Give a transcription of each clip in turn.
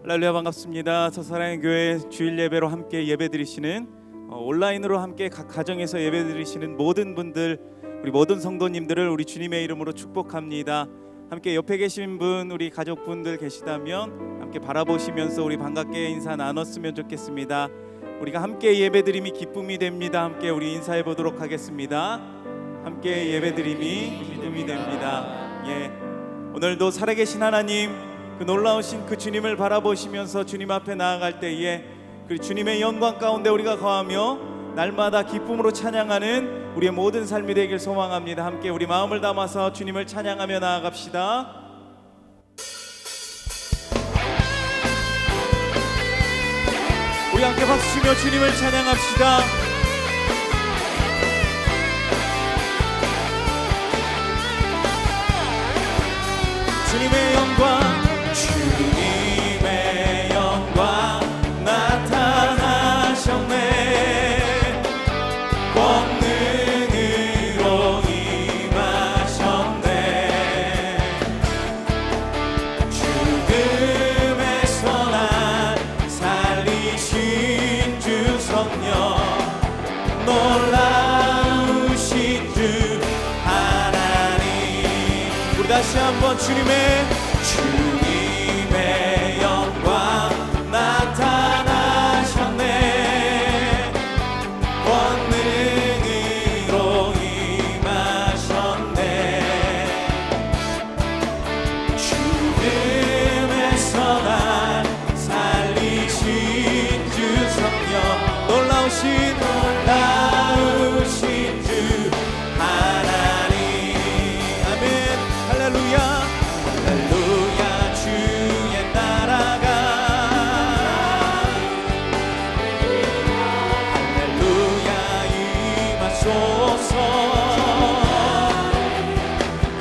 할렐루야, 반갑습니다. 서사랑의 교회 주일 예배로 함께 예배드리시는 온라인으로 함께 각 가정에서 예배드리시는 모든 분들, 우리 모든 성도님들을 우리 주님의 이름으로 축복합니다. 함께 옆에 계신 분, 우리 가족분들 계시다면 함께 바라보시면서 우리 반갑게 인사 나눴으면 좋겠습니다. 우리가 함께 예배드림이 기쁨이 됩니다. 함께 우리 인사해 보도록 하겠습니다. 함께 예배드림이 기쁨이 됩니다. 오늘도 살아계신 하나님, 그 놀라우신 그 주님을 바라보시면서 주님 앞에 나아갈 때에 그 주님의 영광 가운데 우리가 거하며 날마다 기쁨으로 찬양하는 우리의 모든 삶이 되길 소망합니다. 함께 우리 마음을 담아서 주님을 찬양하며 나아갑시다. 우리 함께 박수치며 주님을 찬양합시다. 주님의 영광, 주님의 영광 나타나셨네. 권능으로 임하셨네. 죽음에서 날 살리신 주 성령, 놀라우신 주 하나님. 우리 다시 한번 주님의 영광 나타나셨네. 권능으로 임하셨네. 죽음에서 날 살리신 주 성령, 놀라우신 주 하나님. 아멘. 할렐루야. 할렐루야. 주의 나라가, 할렐루야, 임하소서.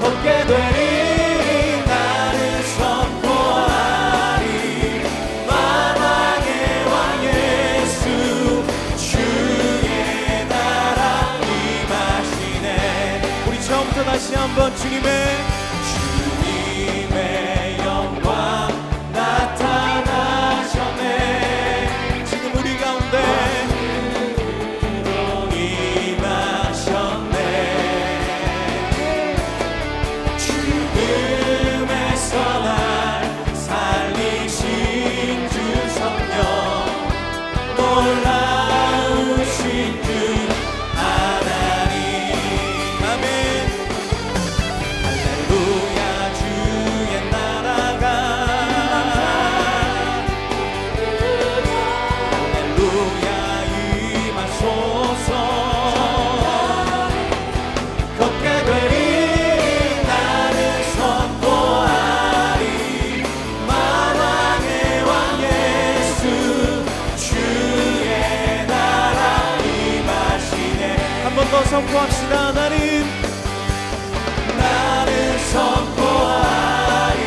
걷게 되리 나를 선포하리. 만왕의 왕 예수, 주의 나라 임하시네. 우리 처음부터 다시 한번 주님의 영광 나타나셨네. 지금 우리 가운데 임하셨네. 죽음에서 날 살리신 주 성령, 놀라우신 주 하나님. 아멘. 할렐루야. 주의 나라가, 할렐루야, 임하소서. 걷게 되리 나를 선포하리. 만왕의 왕 예수, 주의 나라 임하시네. 한 번 더 선포합시다. 나는 선포하리.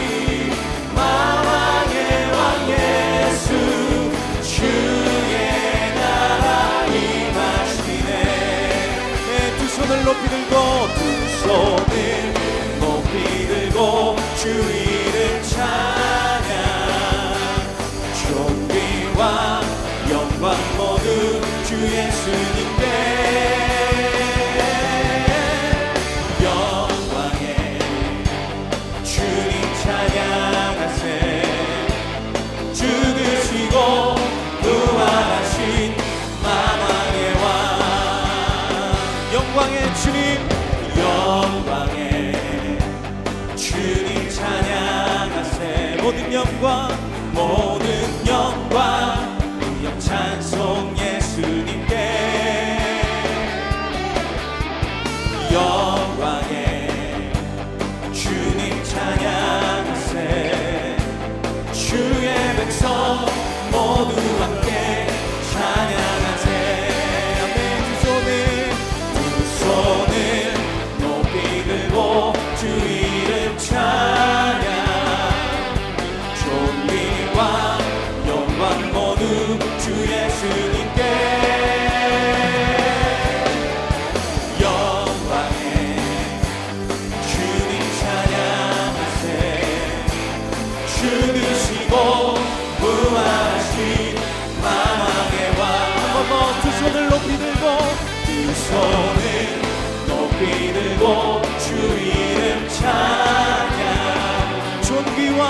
만왕의 왕 예수, 주의 나라 임하시네. 두 손을 높이 들고, 두 손을 높이 들고 주 이름 찬양. 존귀와 영광 모두 주 예수님께. 영광의 주님 찬양하세. 죽으시고 부활하신 만왕의 왕, 영광의 주님, 영광의 주님 찬양하세. 모든 영광, 모든 영광, 의형 찬송 예수님께. 영광의 주님 찬양하세. 주의 백성 모두 함께 찬양하세. 아멘. 두 손을 높이 들고 주 이름 찬양. 존귀와 영광 모두 주 예수님께. 영광의 주님 찬양하세. 죽으시고 손을 높이 들고 주 이름 찬양 존귀와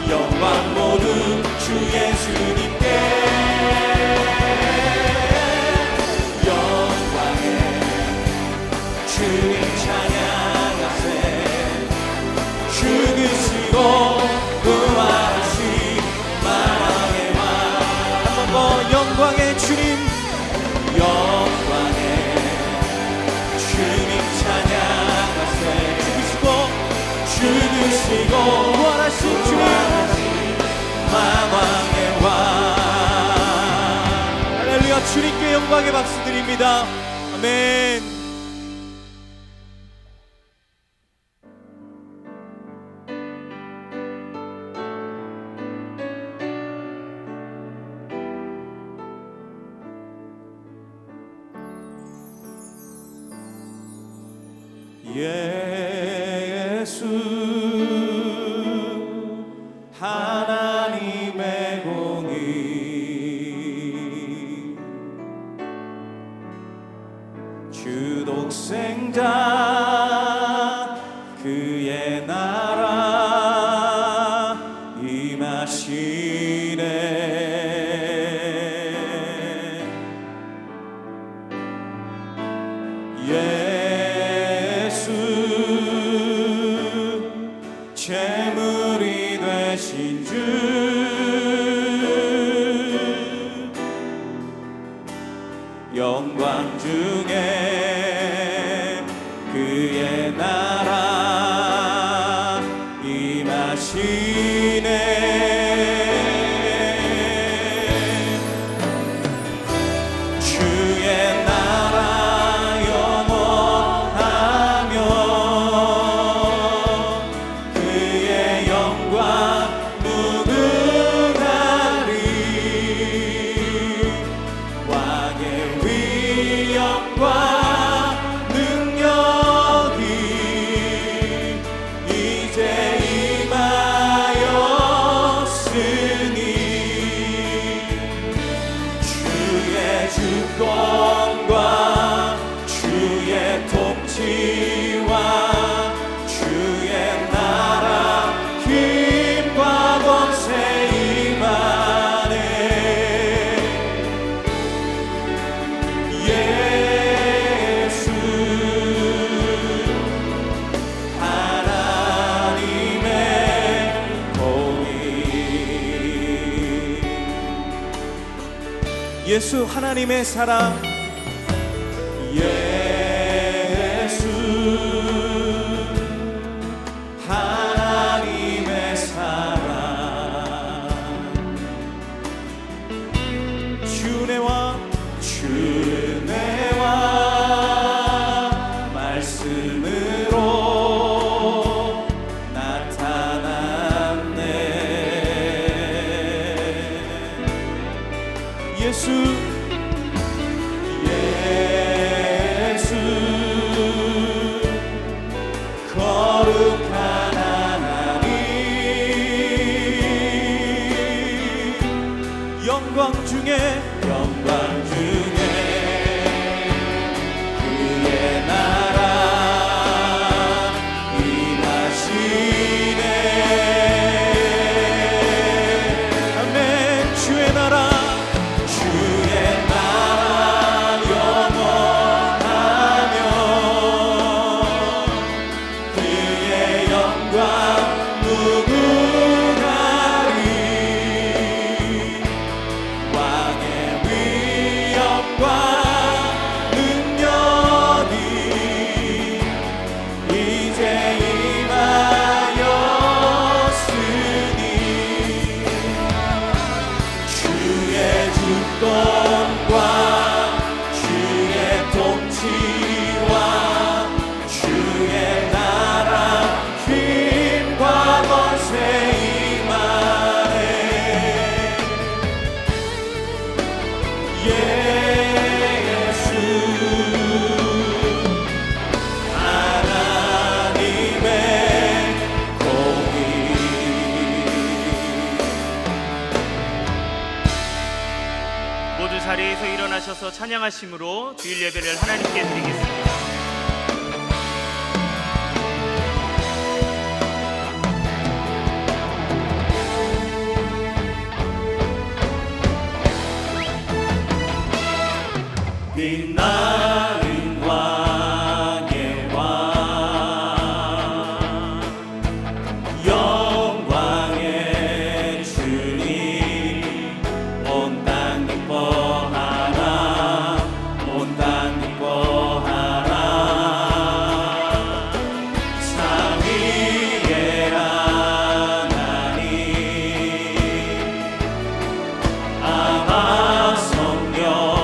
영광 모두 주 예수님께 영광에 주님 찬양하세 죽으시고 부활하신 만왕의 왕 한 번 더 영광의 주님 영광에 주님 찬양하세 죽으시고 부활하신 주님 만왕의 왕 할렐루야 주님께 영광의 박수 드립니다. 아멘. 예수 하나님의 공의 주 독생자 그의 나라 임하시네 재물이 되신 주 영광 중에 그의 나라 임하시네 주의 나라 영원하며 그의 영광 무궁하리 왕의 위엄과 능력이 이제 임하였으니 주의 주권과 주의 통치와 주의 나라 힘과 권세 임하네 예수 하나님의 공의 예수 하나님의 사랑 예수 하나님의 사랑 주내와 말씀으로 나타났네 예수 거룩한 하나님 영광 중에 그의 나라 임하시네 아멘 주의 나라 영원하며 그의 영광 무궁하리 왕의 위엄과 능력이 이제 임하였으니 주의 주권과 주의 통치와 주의 나라 힘과 권세 임하네 예수 하나님의 일어나셔서 찬양하심으로 주일 예배를 하나님께 드리겠습니다. 빛나는 왕의 왕, 영광의 주님, 온 땅 기뻐하라, 온 땅 기뻐하라. 삼위의 하나님, 아바 성령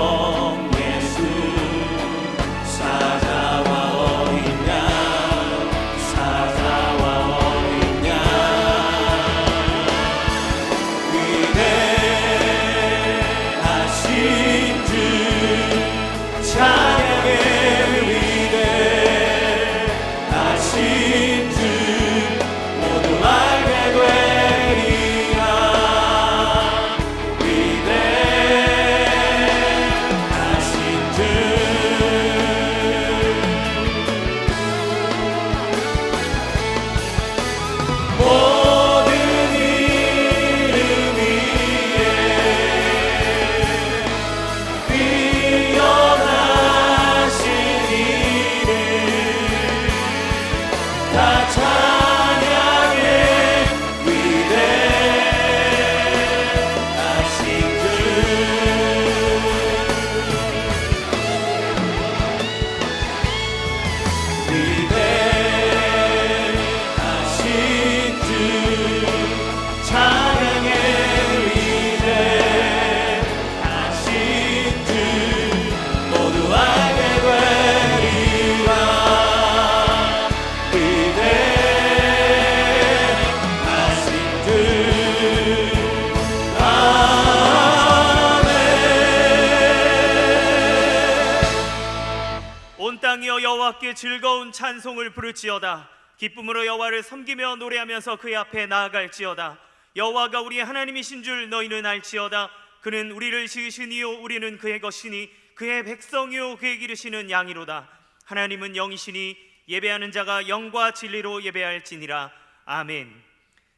여호와께 즐거운 찬송을 부를지어다. 기쁨으로 여호와를 섬기며 노래하면서 그의 앞에 나아갈지어다. 여호와가 우리의 하나님이신 줄 너희는 알지어다. 그는 우리를 지으시니요 우리는 그의 것이니 그의 백성이요 그의 기르시는 양이로다. 하나님은 영이시니 예배하는 자가 영과 진리로 예배할지니라. 아멘.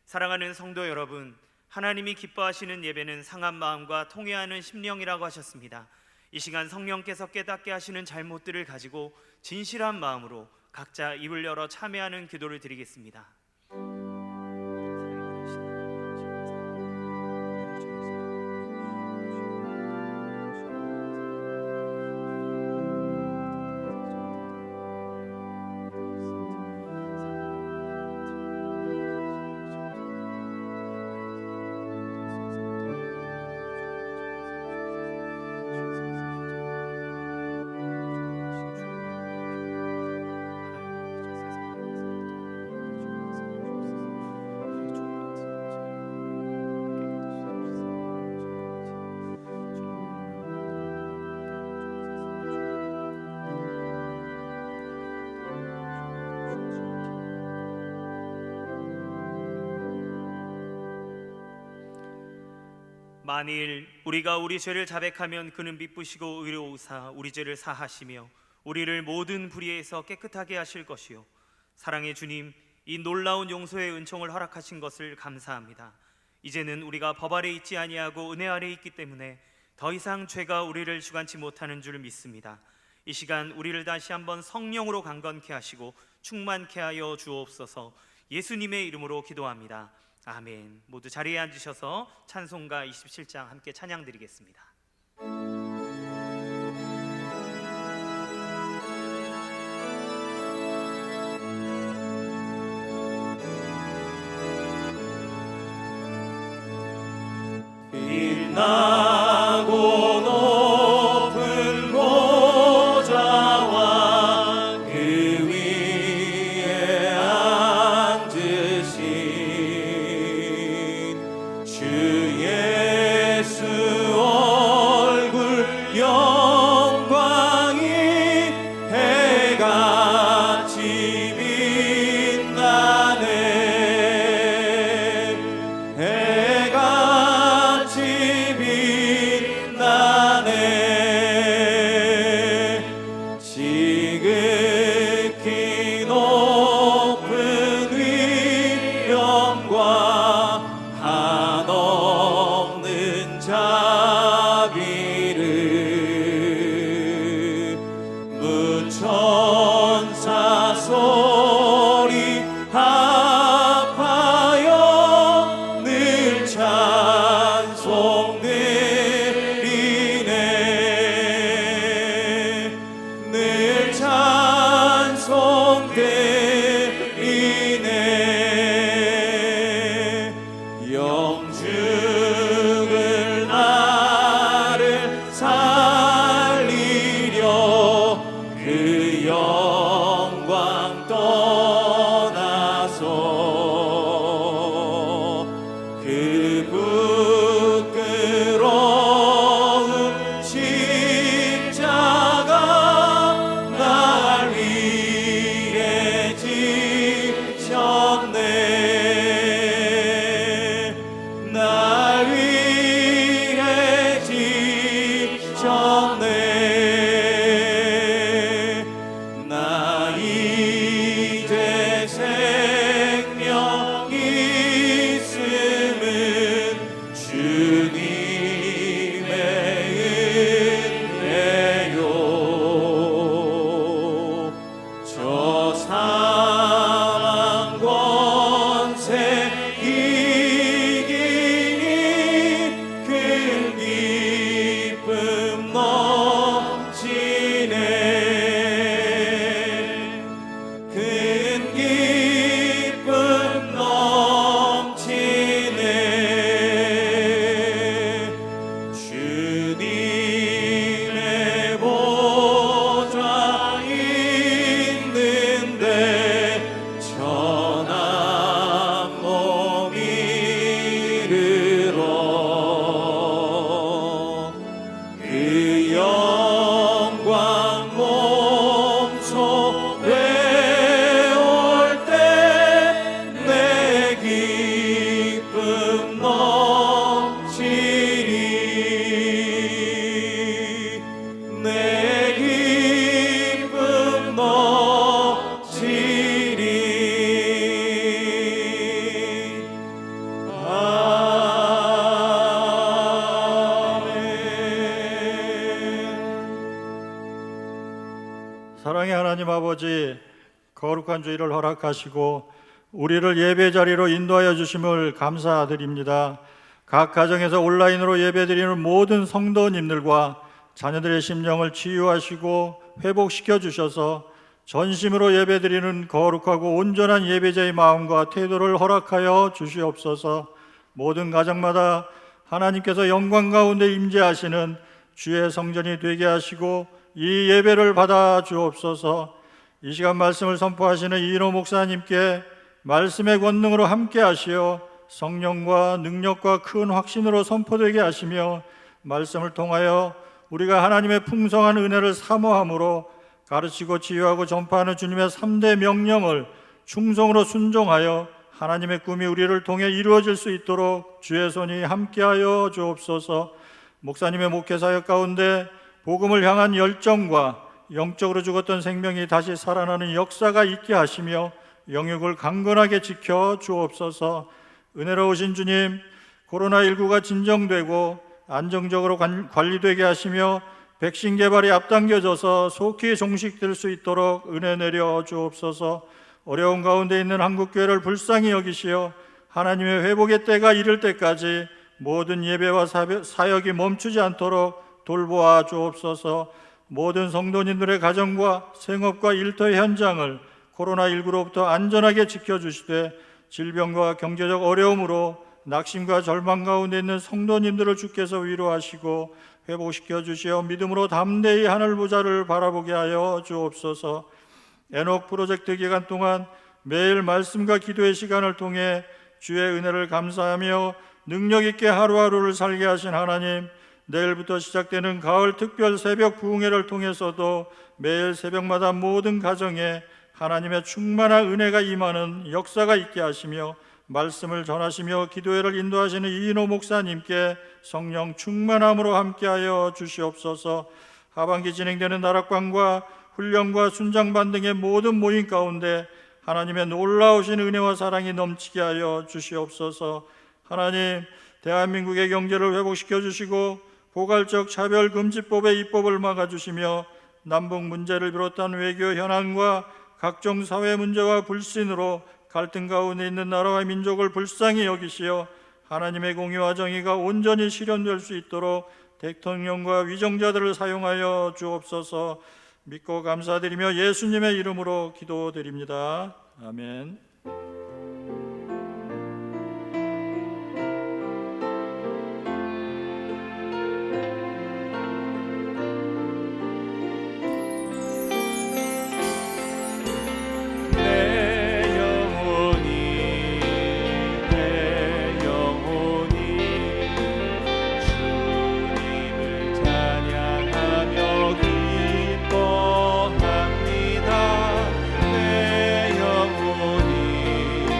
사랑하는 성도 여러분, 하나님이 기뻐하시는 예배는 상한 마음과 통회하는 심령이라고 하셨습니다. 이 시간 성령께서 깨닫게 하시는 잘못들을 가지고 진실한 마음으로 각자 입을 열어 참여하는 기도를 드리겠습니다. 만일 우리가 우리 죄를 자백하면 그는 미쁘시고 의로우사 우리 죄를 사하시며 우리를 모든 불의에서 깨끗하게 하실 것이요. 사랑의 주님, 이 놀라운 용서의 은총을 허락하신 것을 감사합니다. 이제는 우리가 법 아래 있지 아니하고 은혜 아래 있기 때문에 더 이상 죄가 우리를 주관치 못하는 줄 믿습니다. 이 시간 우리를 다시 한번 성령으로 강건케 하시고 충만케 하여 주옵소서. 예수님의 이름으로 기도합니다. 아멘. 모두 자리에 앉으셔서 찬송가 27장 함께 찬양 드리겠습니다. 빛나고 높은 보좌와 그 위에 앉으신 주 예수 얼굴 영광이 해같이 빛나네. 해같이 빛나네. 하나님 아버지, 거룩한 주일을 허락하시고 우리를 예배 자리로 인도하여 주심을 감사드립니다. 각 가정에서 온라인으로 예배드리는 모든 성도님들과 자녀들의 심령을 치유하시고 회복시켜 주셔서 전심으로 예배드리는 거룩하고 온전한 예배자의 마음과 태도를 허락하여 주시옵소서. 모든 가정마다 하나님께서 영광 가운데 임재하시는 주의 성전이 되게 하시고 이 예배를 받아 주옵소서. 이 시간 말씀을 선포하시는 이인호 목사님께 말씀의 권능으로 함께 하시어 성령과 능력과 큰 확신으로 선포되게 하시며 말씀을 통하여 우리가 하나님의 풍성한 은혜를 사모함으로 가르치고 치유하고 전파하는 주님의 3대 명령을 충성으로 순종하여 하나님의 꿈이 우리를 통해 이루어질 수 있도록 주의 손이 함께하여 주옵소서. 목사님의 목회 사역 가운데 복음을 향한 열정과 영적으로 죽었던 생명이 다시 살아나는 역사가 있게 하시며 영역을 강건하게 지켜 주옵소서. 은혜로우신 주님, 코로나19가 진정되고 안정적으로 관리되게 하시며 백신 개발이 앞당겨져서 속히 종식될 수 있도록 은혜 내려 주옵소서. 어려운 가운데 있는 한국교회를 불쌍히 여기시어 하나님의 회복의 때가 이를 때까지 모든 예배와 사역이 멈추지 않도록 돌보아 주옵소서. 모든 성도님들의 가정과 생업과 일터의 현장을 코로나19로부터 안전하게 지켜주시되 질병과 경제적 어려움으로 낙심과 절망 가운데 있는 성도님들을 주께서 위로하시고 회복시켜 주시어 믿음으로 담대히 하늘 보좌를 바라보게 하여 주옵소서. 에녹 프로젝트 기간 동안 매일 말씀과 기도의 시간을 통해 주의 은혜를 감사하며 능력 있게 하루하루를 살게 하신 하나님, 내일부터 시작되는 가을 특별 새벽 부흥회를 통해서도 매일 새벽마다 모든 가정에 하나님의 충만한 은혜가 임하는 역사가 있게 하시며 말씀을 전하시며 기도회를 인도하시는 이인호 목사님께 성령 충만함으로 함께하여 주시옵소서. 하반기 진행되는 다락방과 훈련과 순장반 등의 모든 모임 가운데 하나님의 놀라우신 은혜와 사랑이 넘치게 하여 주시옵소서. 하나님, 대한민국의 경제를 회복시켜 주시고 포괄적 차별금지법의 입법을 막아주시며 남북 문제를 비롯한 외교 현안과 각종 사회 문제와 불신으로 갈등 가운데 있는 나라와 민족을 불쌍히 여기시어 하나님의 공의와 정의가 온전히 실현될 수 있도록 대통령과 위정자들을 사용하여 주옵소서. 믿고 감사드리며 예수님의 이름으로 기도드립니다. 아멘. 기뻐합니다. 내 영혼이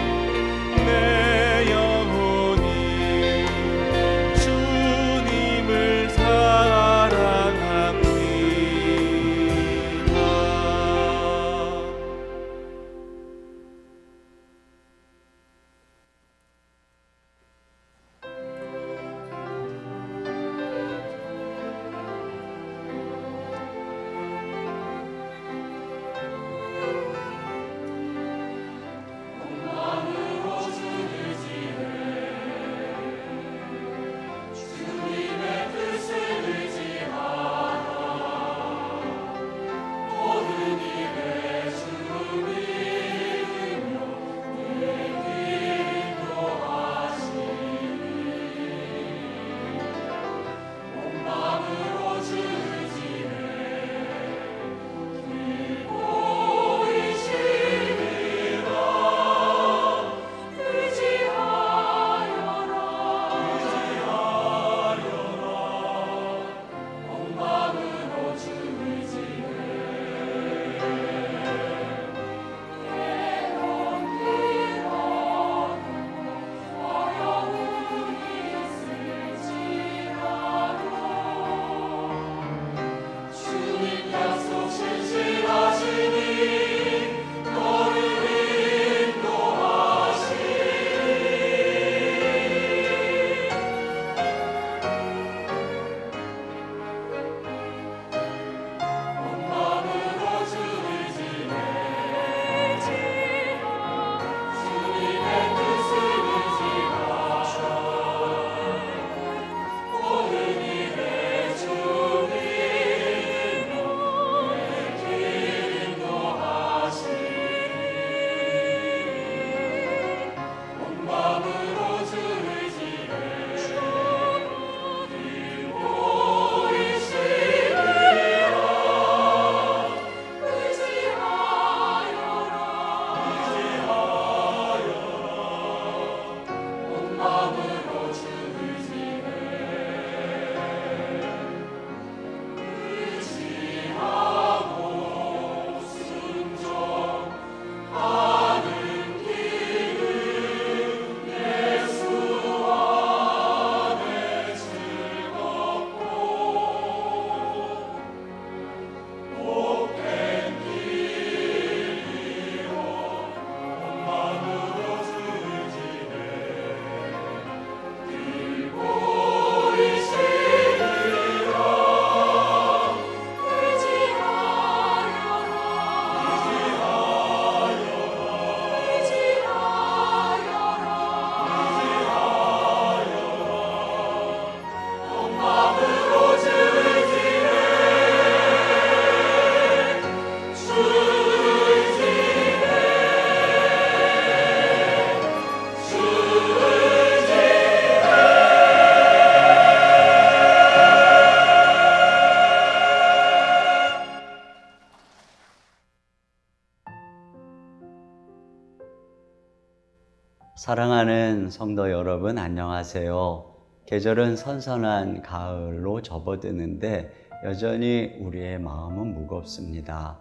사랑하는 성도 여러분, 안녕하세요. 계절은 선선한 가을로 접어드는데 여전히 우리의 마음은 무겁습니다.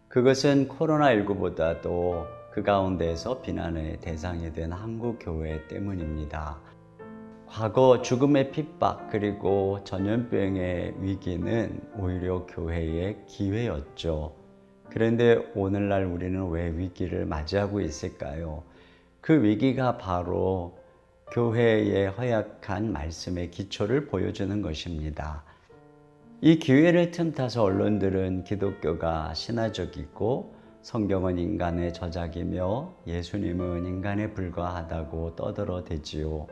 그것은 코로나19보다도 그 가운데에서 비난의 대상이 된 한국 교회 때문입니다. 과거 죽음의 핍박 그리고 전염병의 위기는 오히려 교회의 기회였죠. 그런데 오늘날 우리는 왜 위기를 맞이하고 있을까요? 그 위기가 바로 교회의 허약한 말씀의 기초를 보여주는 것입니다. 이 기회를 틈타서 언론들은 기독교가 신화적이고 성경은 인간의 저작이며 예수님은 인간에 불과하다고 떠들어대지요.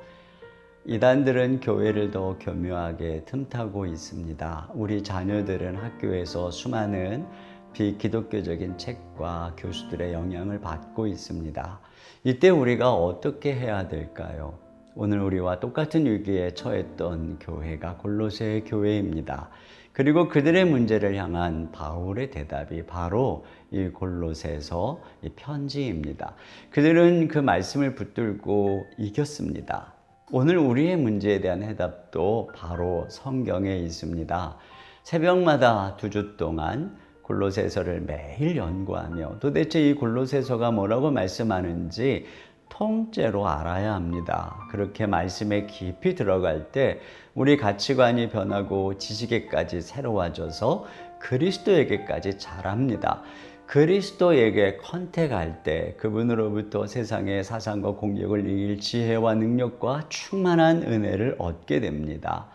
이단들은 교회를 더 교묘하게 틈타고 있습니다. 우리 자녀들은 학교에서 수많은 비기독교적인 책과 교수들의 영향을 받고 있습니다. 이때 우리가 어떻게 해야 될까요? 오늘 우리와 똑같은 위기에 처했던 교회가 골로새 교회입니다. 그리고 그들의 문제를 향한 바울의 대답이 바로 이 골로새서 이 편지입니다. 그들은 그 말씀을 붙들고 이겼습니다. 오늘 우리의 문제에 대한 해답도 바로 성경에 있습니다. 새벽마다 2주 동안 골로새서를 매일 연구하며 도대체 이 골로새서가 뭐라고 말씀하는지 통째로 알아야 합니다. 그렇게 말씀에 깊이 들어갈 때 우리 가치관이 변하고 지식에까지 새로워져서 그리스도에게까지 자랍니다. 그리스도에게 컨택할 때 그분으로부터 세상의 사상과 공격을 이길 지혜와 능력과 충만한 은혜를 얻게 됩니다.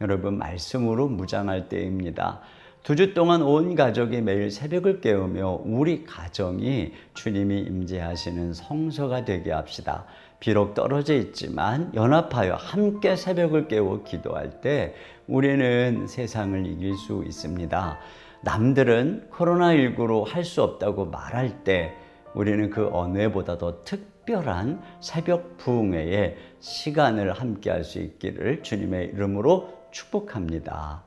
여러분, 말씀으로 무장할 때입니다. 2주 동안 온 가족이 매일 새벽을 깨우며 우리 가정이 주님이 임재하시는 성소가 되게 합시다. 비록 떨어져 있지만 연합하여 함께 새벽을 깨워 기도할 때 우리는 세상을 이길 수 있습니다. 남들은 코로나19로 할 수 없다고 말할 때 우리는 그 어느 해보다 더 특별한 새벽 부흥회의 시간을 함께 할 수 있기를 주님의 이름으로 축복합니다.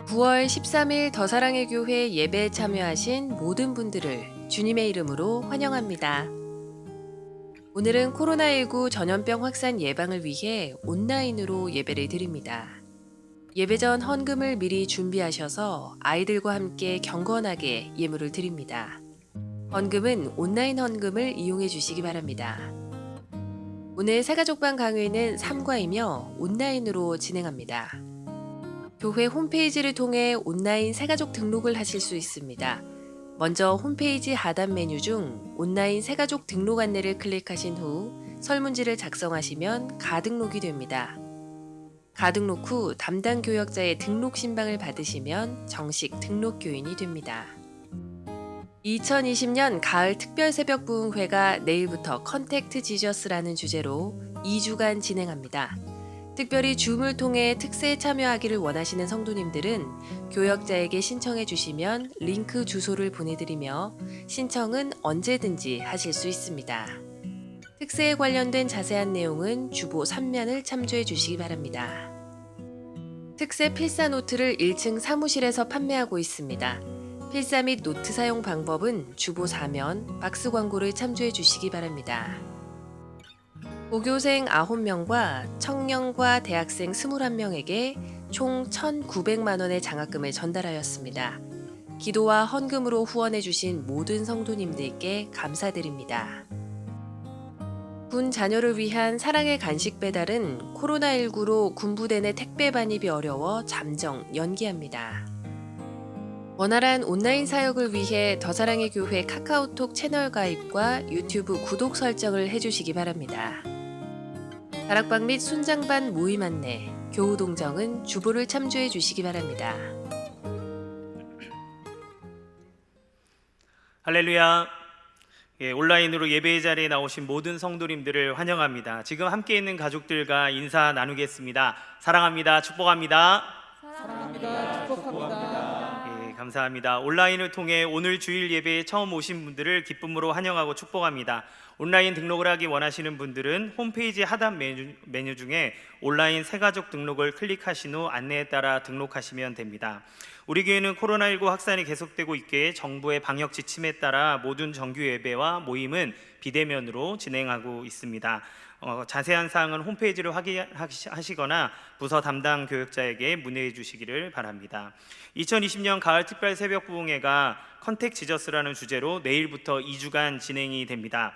(9월 13일) 더사랑의 교회 예배에 참여하신 모든 분들을 주님의 이름으로 환영합니다. 오늘은 코로나19 전염병 확산 예방을 위해 온라인으로 예배를 드립니다. 예배 전 헌금을 미리 준비하셔서 아이들과 함께 경건하게 예물을 드립니다. 헌금은 온라인 헌금을 이용해 주시기 바랍니다. 오늘 새가족방 강의는 3과이며 온라인으로 진행합니다. 교회 홈페이지를 통해 온라인 새가족 등록을 하실 수 있습니다. 먼저 홈페이지 하단 메뉴 중 온라인 새가족 등록 안내를 클릭하신 후 설문지를 작성하시면 가등록이 됩니다. 가등록 후 담당 교역자의 등록 신방을 받으시면 정식 등록 교인이 됩니다. 2020년 가을 특별 새벽 부흥회가 내일부터 컨택트 지저스라는 주제로 2주간 진행합니다. 특별히 줌을 통해 특세에 참여하기를 원하시는 성도님들은 교역자에게 신청해 주시면 링크 주소를 보내드리며 신청은 언제든지 하실 수 있습니다. 특세에 관련된 자세한 내용은 주보 3면을 참조해 주시기 바랍니다. 특세 필사 노트를 1층 사무실에서 판매하고 있습니다. 필사 및 노트 사용 방법은 주보 4면, 박스 광고를 참조해 주시기 바랍니다. 고교생 9명과 청년과 대학생 21명에게 총 1,900만 원의 장학금을 전달하였습니다. 기도와 헌금으로 후원해 주신 모든 성도님들께 감사드립니다. 군 자녀를 위한 사랑의 간식 배달은 코로나19로 군부대 내 택배 반입이 어려워 잠정 연기합니다. 원활한 온라인 사역을 위해 더사랑의 교회 카카오톡 채널 가입과 유튜브 구독 설정을 해주시기 바랍니다. 다락방 및 순장반 모임 안내, 교우 동정은 주보를 참조해 주시기 바랍니다. 할렐루야. 온라인으로 예배의 자리에 나오신 모든 성도님들을 환영합니다. 지금 함께 있는 가족들과 인사 나누겠습니다. 사랑합니다. 축복합니다. 감사합니다. 온라인을 통해 오늘 주일 예배에 처음 오신 분들을 기쁨으로 환영하고 축복합니다. 온라인 등록을 하기 원하시는 분들은 홈페이지 하단 메뉴 중에 온라인 새가족 등록을 클릭하신 후 안내에 따라 등록하시면 됩니다. 우리 교회는 코로나19 확산이 계속되고 있기에 정부의 방역 지침에 따라 모든 정규 예배와 모임은 비대면으로 진행하고 있습니다. 자세한 사항은 홈페이지를 확인하시거나 부서 담당 교역자에게 문의해 주시기를 바랍니다. 2020년 가을 특별 새벽 부흥회가 컨택 지저스라는 주제로 내일부터 2주간 진행이 됩니다.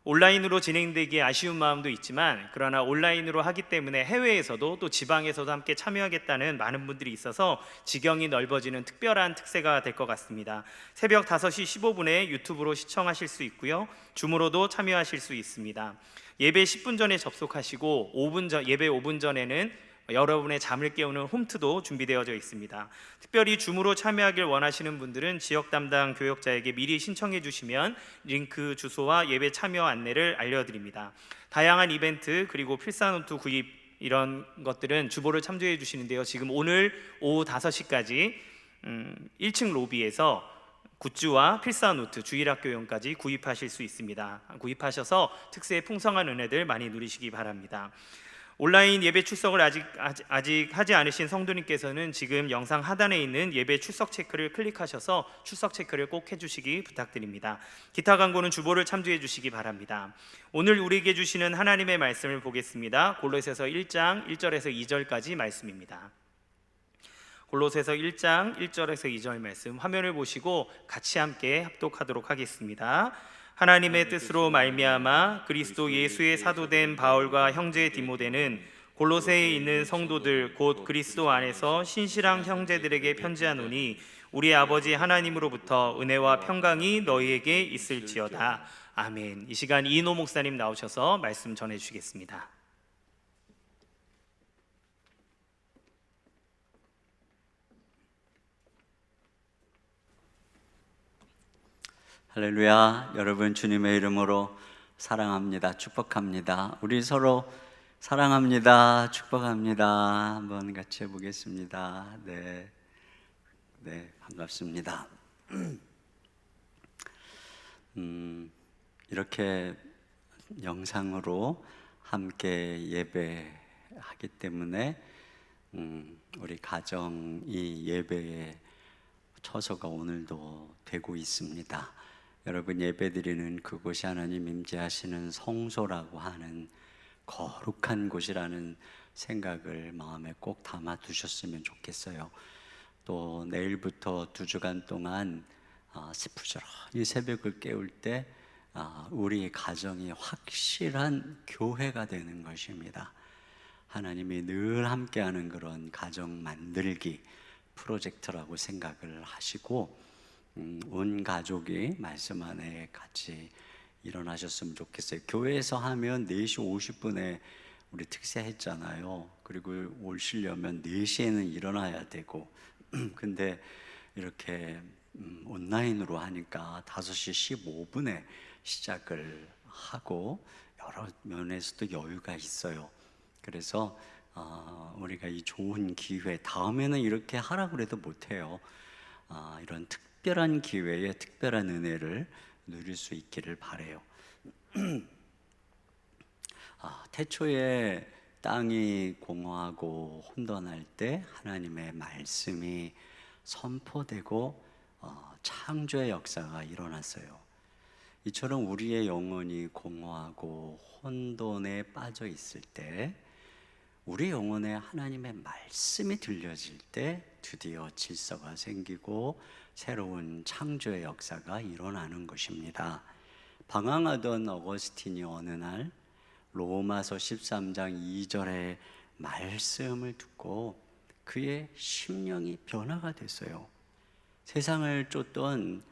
온라인으로 진행되기에 아쉬운 마음도 있지만 그러나 온라인으로 하기 때문에 해외에서도 또 지방에서도 함께 참여하겠다는 많은 분들이 있어서 지경이 넓어지는 특별한 특세가 될 것 같습니다. 새벽 5시 15분에 유튜브로 시청하실 수 있고요, 줌으로도 참여하실 수 있습니다. 예배 10분 전에 접속하시고 예배 5분 전에는 여러분의 잠을 깨우는 홈트도 준비되어져 있습니다. 특별히 줌으로 참여하길 원하시는 분들은 지역 담당 교역자에게 미리 신청해 주시면 링크 주소와 예배 참여 안내를 알려드립니다. 다양한 이벤트 그리고 필사노트 구입 이런 것들은 주보를 참조해 주시는데요, 지금 오늘 오후 5시까지 1층 로비에서 굿즈와 필사노트, 주일학교용까지 구입하실 수 있습니다. 구입하셔서 특세의 풍성한 은혜들 많이 누리시기 바랍니다. 온라인 예배 출석을 아직 하지 않으신 성도님께서는 지금 영상 하단에 있는 예배 출석 체크를 클릭하셔서 출석 체크를 꼭 해주시기 부탁드립니다. 기타 광고는 주보를 참조해 주시기 바랍니다. 오늘 우리에게 주시는 하나님의 말씀을 보겠습니다. 골로새서 1장 1절에서 2절까지 말씀입니다. 골로새서 1장 1절에서 2절 말씀 화면을 보시고 같이 함께 합독하도록 하겠습니다. 하나님의 뜻으로 말미암아 그리스도 예수의 사도된 바울과 형제 디모데는 골로새에 있는 성도들 곧 그리스도 안에서 신실한 형제들에게 편지하노니 우리 아버지 하나님으로부터 은혜와 평강이 너희에게 있을지어다. 아멘. 이 시간 이인호 목사님 나오셔서 말씀 전해 주시겠습니다. 할렐루야. 여러분 주님의 이름으로 사랑합니다. 축복합니다. 우리 서로 사랑합니다. 축복합니다. 한번 같이 해보겠습니다. 네, 반갑습니다. 이렇게 영상으로 함께 예배하기 때문에 우리 가정이 예배의 처소가 오늘도 되고 있습니다. 여러분 예배드리는 그곳이 하나님 임재하시는 성소라고 하는 거룩한 곳이라는 생각을 마음에 꼭 담아 두셨으면 좋겠어요. 또 내일부터 2주간 동안 부지런히 새벽을 깨울 때 우리 가정이 확실한 교회가 되는 것입니다. 하나님이 늘 함께하는 그런 가정 만들기 프로젝트라고 생각을 하시고 온 가족이 말씀 안에 같이 일어나셨으면 좋겠어요. 교회에서 하면 4시 50분에 우리 특세 했잖아요. 그리고 오시려면 4시에는 일어나야 되고 근데 이렇게 온라인으로 하니까 5시 15분에 시작을 하고 여러 면에서도 여유가 있어요. 그래서 우리가 이 좋은 기회, 다음에는 이렇게 하라고 해도 못해요. 이런 특별한 기회에 특별한 은혜를 누릴 수 있기를 바라요. 태초에 땅이 공허하고 혼돈할 때 하나님의 말씀이 선포되고 창조의 역사가 일어났어요. 이처럼 우리의 영혼이 공허하고 혼돈에 빠져 있을 때, 우리 영혼에 하나님의 말씀이 들려질 때 드디어 질서가 생기고 새로운 창조의 역사가 일어나는 것입니다. 방황하던 어거스틴이 어느 날 로마서 13장 2절의 말씀을 듣고 그의 심령이 변화가 됐어요. 세상을 쫓던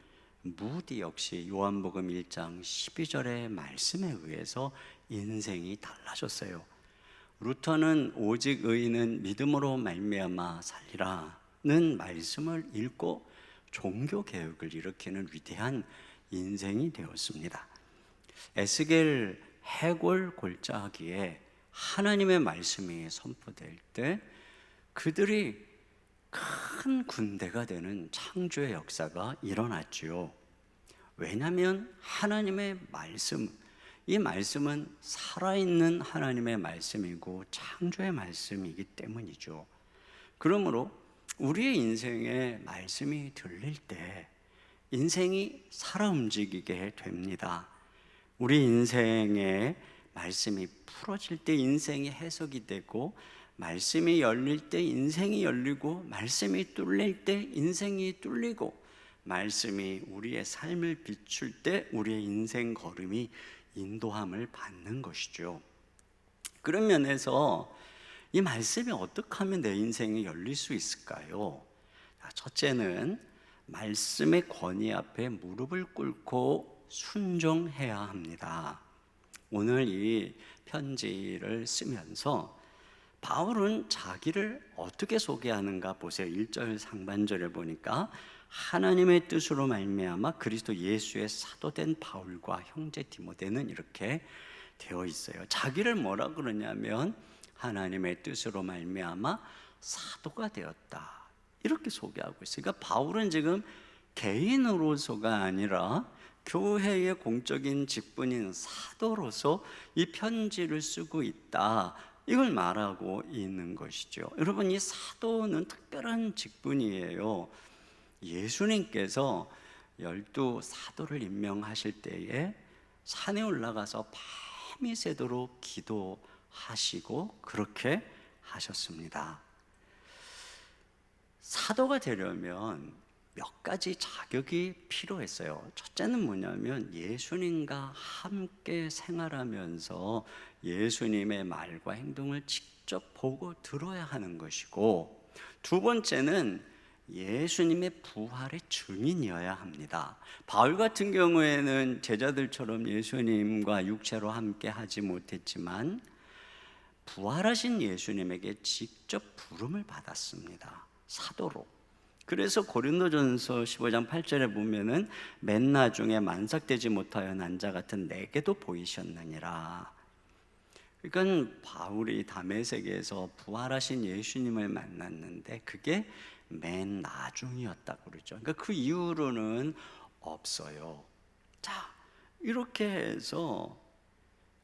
무디 역시 요한복음 1장 12절의 말씀에 의해서 인생이 달라졌어요. 루터는 오직 의인은 믿음으로 말미암아 살리라는 말씀을 읽고 종교 개혁을 일으키는 위대한 인생이 되었습니다. 에스겔 해골 골짜기에 하나님의 말씀이 선포될 때 그들이 큰 군대가 되는 창조의 역사가 일어났지요. 왜냐하면 하나님의 말씀, 이 말씀은 살아있는 하나님의 말씀이고 창조의 말씀이기 때문이죠. 그러므로 우리의 인생에 말씀이 들릴 때 인생이 살아 움직이게 됩니다. 우리 인생에 말씀이 풀어질 때 인생이 해석이 되고, 말씀이 열릴 때 인생이 열리고, 말씀이 뚫릴 때 인생이 뚫리고, 말씀이 우리의 삶을 비출 때 우리의 인생 걸음이 인도함을 받는 것이죠. 그런 면에서 이 말씀이 어떻게 하면 내 인생이 열릴 수 있을까요? 첫째는 말씀의 권위 앞에 무릎을 꿇고 순종해야 합니다. 오늘 이 편지를 쓰면서 바울은 자기를 어떻게 소개하는가 보세요. 1절 상반절에 보니까 하나님의 뜻으로 말미암아 그리스도 예수의 사도된 바울과 형제 디모데는 이렇게 되어 있어요. 자기를 뭐라 그러냐면 하나님의 뜻으로 말미암아 사도가 되었다, 이렇게 소개하고 있어요. 그러니까 바울은 지금 개인으로서가 아니라 교회의 공적인 직분인 사도로서 이 편지를 쓰고 있다, 이걸 말하고 있는 것이죠. 여러분, 이 사도는 특별한 직분이에요. 예수님께서 12 사도를 임명하실 때에 산에 올라가서 밤이 새도록 기도하시고 그렇게 하셨습니다. 사도가 되려면 몇 가지 자격이 필요했어요. 첫째는 뭐냐면 예수님과 함께 생활하면서 예수님의 말과 행동을 직접 보고 들어야 하는 것이고, 두 번째는 예수님의 부활의 증인이어야 합니다. 바울 같은 경우에는 제자들처럼 예수님과 육체로 함께 하지 못했지만 부활하신 예수님에게 직접 부름을 받았습니다. 사도로. 그래서 고린도전서 15장 8절에 보면은 맨 나중에 만삭되지 못하여 난 자 같은 내게도 보이셨느니라. 그러니까 바울이 다메섹에서 부활하신 예수님을 만났는데 그게 맨 나중이었다고 그러죠. 그러니까 그 이후로는 없어요. 자, 이렇게 해서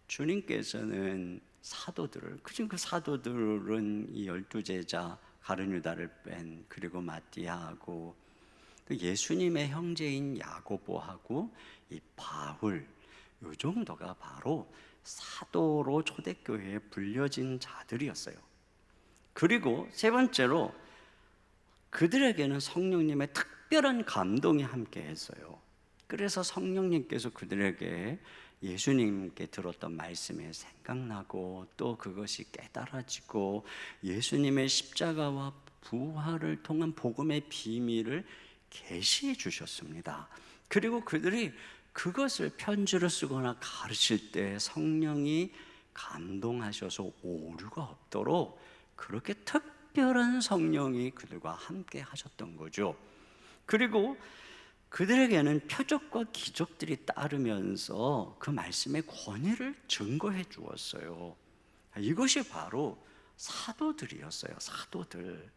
주님께서는 사도들을, 그 사도들은 이 12제자 가룟유다를 뺀, 그리고 마띠아하고 예수님의 형제인 야고보하고 이 바울, 요 정도가 바로 사도로 초대교회에 불려진 자들이었어요. 그리고 세 번째로 그들에게는 성령님의 특별한 감동이 함께 했어요. 그래서 성령님께서 그들에게 예수님께 들었던 말씀이 생각나고 또 그것이 깨달아지고 예수님의 십자가와 부활을 통한 복음의 비밀을 계시해 주셨습니다. 그리고 그들이 그것을 편지로 쓰거나 가르칠 때 성령이 감동하셔서 오류가 없도록 그렇게 특별한 성령이 그들과 함께 하셨던 거죠. 그리고 그들에게는 표적과 기적들이 따르면서 그 말씀의 권위를 증거해 주었어요. 이것이 바로 사도들이었어요. 사도들.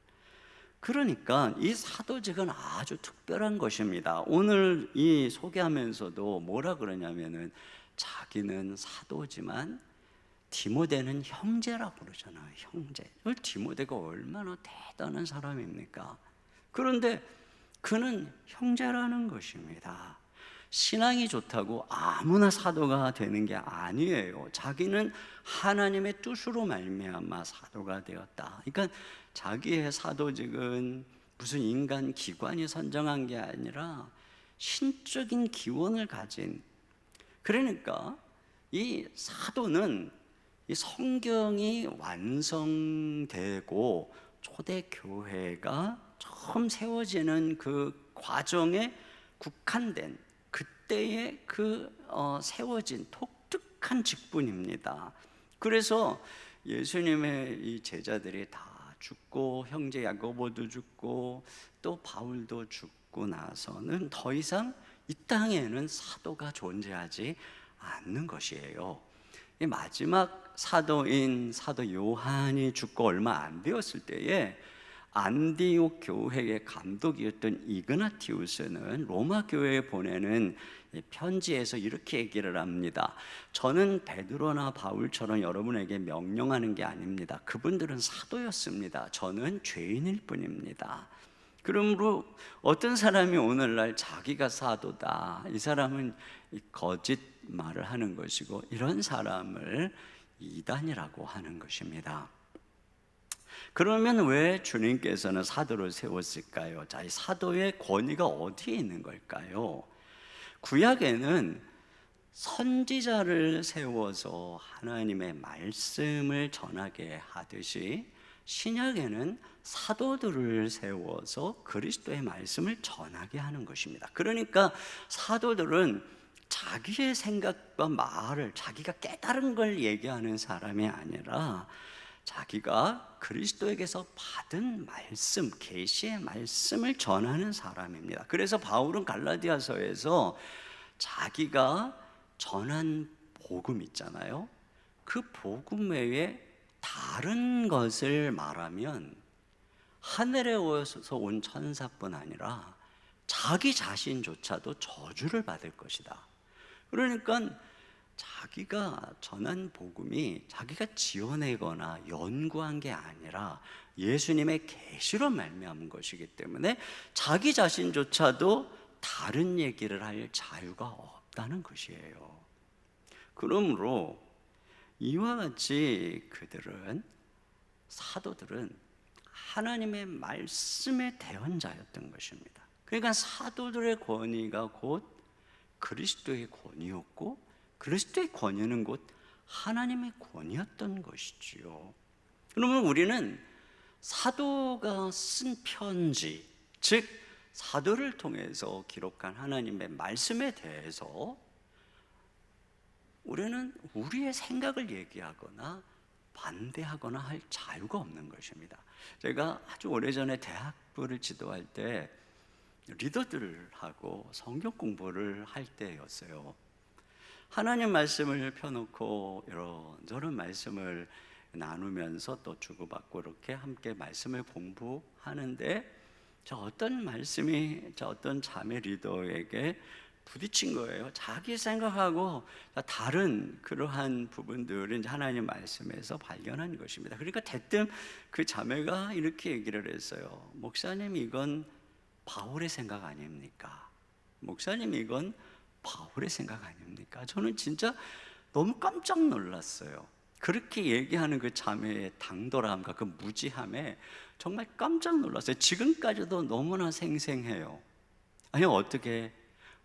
그러니까 이 사도직은 아주 특별한 것입니다. 오늘 이 소개하면서도 뭐라 그러냐면은 자기는 사도지만 디모데는 형제라고 그러잖아요. 형제. 디모데가 얼마나 대단한 사람입니까? 그런데 그는 형제라는 것입니다. 신앙이 좋다고 아무나 사도가 되는 게 아니에요. 자기는 하나님의 뜻으로 말미암아 사도가 되었다. 그러니까 자기의 사도직은 무슨 인간 기관이 선정한 게 아니라 신적인 기원을 가진, 그러니까 이 사도는 이 성경이 완성되고 초대교회가 처음 세워지는 그 과정에 국한된 그때의 세워진 독특한 직분입니다. 그래서 예수님의 이 제자들이 다 죽고 형제 야고보도 죽고 또 바울도 죽고 나서는 더 이상 이 땅에는 사도가 존재하지 않는 것이에요. 이 마지막 사도인 사도 요한이 죽고 얼마 안 되었을 때에 안디옥 교회의 감독이었던 이그나티우스는 로마 교회에 보내는 편지에서 이렇게 얘기를 합니다. 저는 베드로나 바울처럼 여러분에게 명령하는 게 아닙니다. 그분들은 사도였습니다. 저는 죄인일 뿐입니다. 그러므로 어떤 사람이 오늘날 자기가 사도다, 이 사람은 거짓말을 하는 것이고, 이런 사람을 이단이라고 하는 것입니다. 그러면 왜 주님께서는 사도를 세웠을까요? 자, 이 사도의 권위가 어디에 있는 걸까요? 구약에는 선지자를 세워서 하나님의 말씀을 전하게 하듯이 신약에는 사도들을 세워서 그리스도의 말씀을 전하게 하는 것입니다. 그러니까 사도들은 자기의 생각과 말을, 자기가 깨달은 걸 얘기하는 사람이 아니라 자기가 그리스도에게서 받은 말씀, 계시의 말씀을 전하는 사람입니다. 그래서 바울은 갈라디아서에서 자기가 전한 복음 있잖아요. 그 복음 외에 다른 것을 말하면 하늘에서 온 천사뿐 아니라 자기 자신조차도 저주를 받을 것이다. 그러니까 자기가 전한 복음이 자기가 지어내거나 연구한 게 아니라 예수님의 계시로 말미암은 것이기 때문에 자기 자신조차도 다른 얘기를 할 자유가 없다는 것이에요. 그러므로 이와 같이 그들은, 사도들은 하나님의 말씀의 대언자였던 것입니다. 그러니까 사도들의 권위가 곧 그리스도의 권위였고, 그리스도의 권위는 곧 하나님의 권위였던 것이지요. 그러면 우리는 사도가 쓴 편지, 즉 사도를 통해서 기록한 하나님의 말씀에 대해서 우리는 우리의 생각을 얘기하거나 반대하거나 할 자유가 없는 것입니다. 제가 아주 오래전에 대학부를 지도할 때 리더들하고 성경 공부를 할 때였어요. 하나님 말씀을 펴놓고 이런저런 말씀을 나누면서 또 주고받고 이렇게 함께 말씀을 공부하는데, 어떤 자매 리더에게 부딪힌 거예요. 자기 생각하고 다른 그러한 부분들을 하나님 말씀에서 발견한 것입니다. 그러니까 대뜸 그 자매가 이렇게 얘기를 했어요. 목사님, 이건 바울의 생각 아닙니까? 목사님, 이건 바울의 생각 아닙니까? 저는 진짜 너무 깜짝 놀랐어요. 그렇게 얘기하는 그 자매의 당돌함과 그 무지함에 정말 깜짝 놀랐어요. 지금까지도 너무나 생생해요. 아니, 어떻게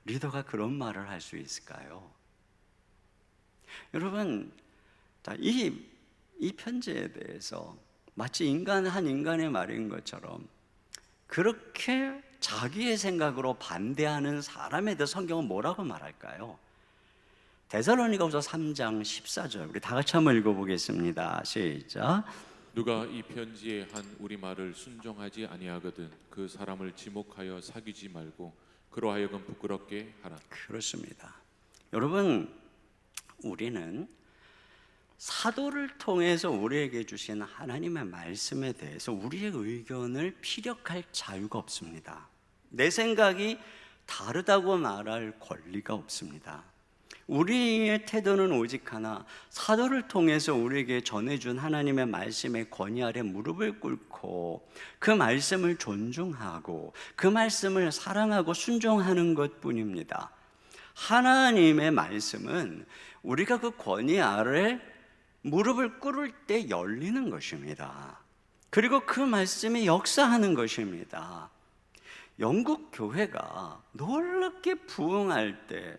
리더가 그런 말을 할 수 있을까요? 여러분, 이 편지에 대해서 마치 한 인간의 말인 것처럼 그렇게 자기의 생각으로 반대하는 사람에 대해 성경은 뭐라고 말할까요? 데살로니가후서 3장 14절, 우리 다 같이 한번 읽어보겠습니다. 시작. 누가 이 편지에 한 우리 말을 순종하지 아니하거든 그 사람을 지목하여 사귀지 말고 그로 하여금 부끄럽게 하라. 그렇습니다. 여러분, 우리는 사도를 통해서 우리에게 주신 하나님의 말씀에 대해서 우리의 의견을 피력할 자유가 없습니다. 내 생각이 다르다고 말할 권리가 없습니다. 우리의 태도는 오직 하나, 사도를 통해서 우리에게 전해준 하나님의 말씀의 권위 아래 무릎을 꿇고 그 말씀을 존중하고 그 말씀을 사랑하고 순종하는 것뿐입니다. 하나님의 말씀은 우리가 그 권위 아래 무릎을 꿇을 때 열리는 것입니다. 그리고 그 말씀이 역사하는 것입니다. 영국 교회가 놀랍게 부흥할 때,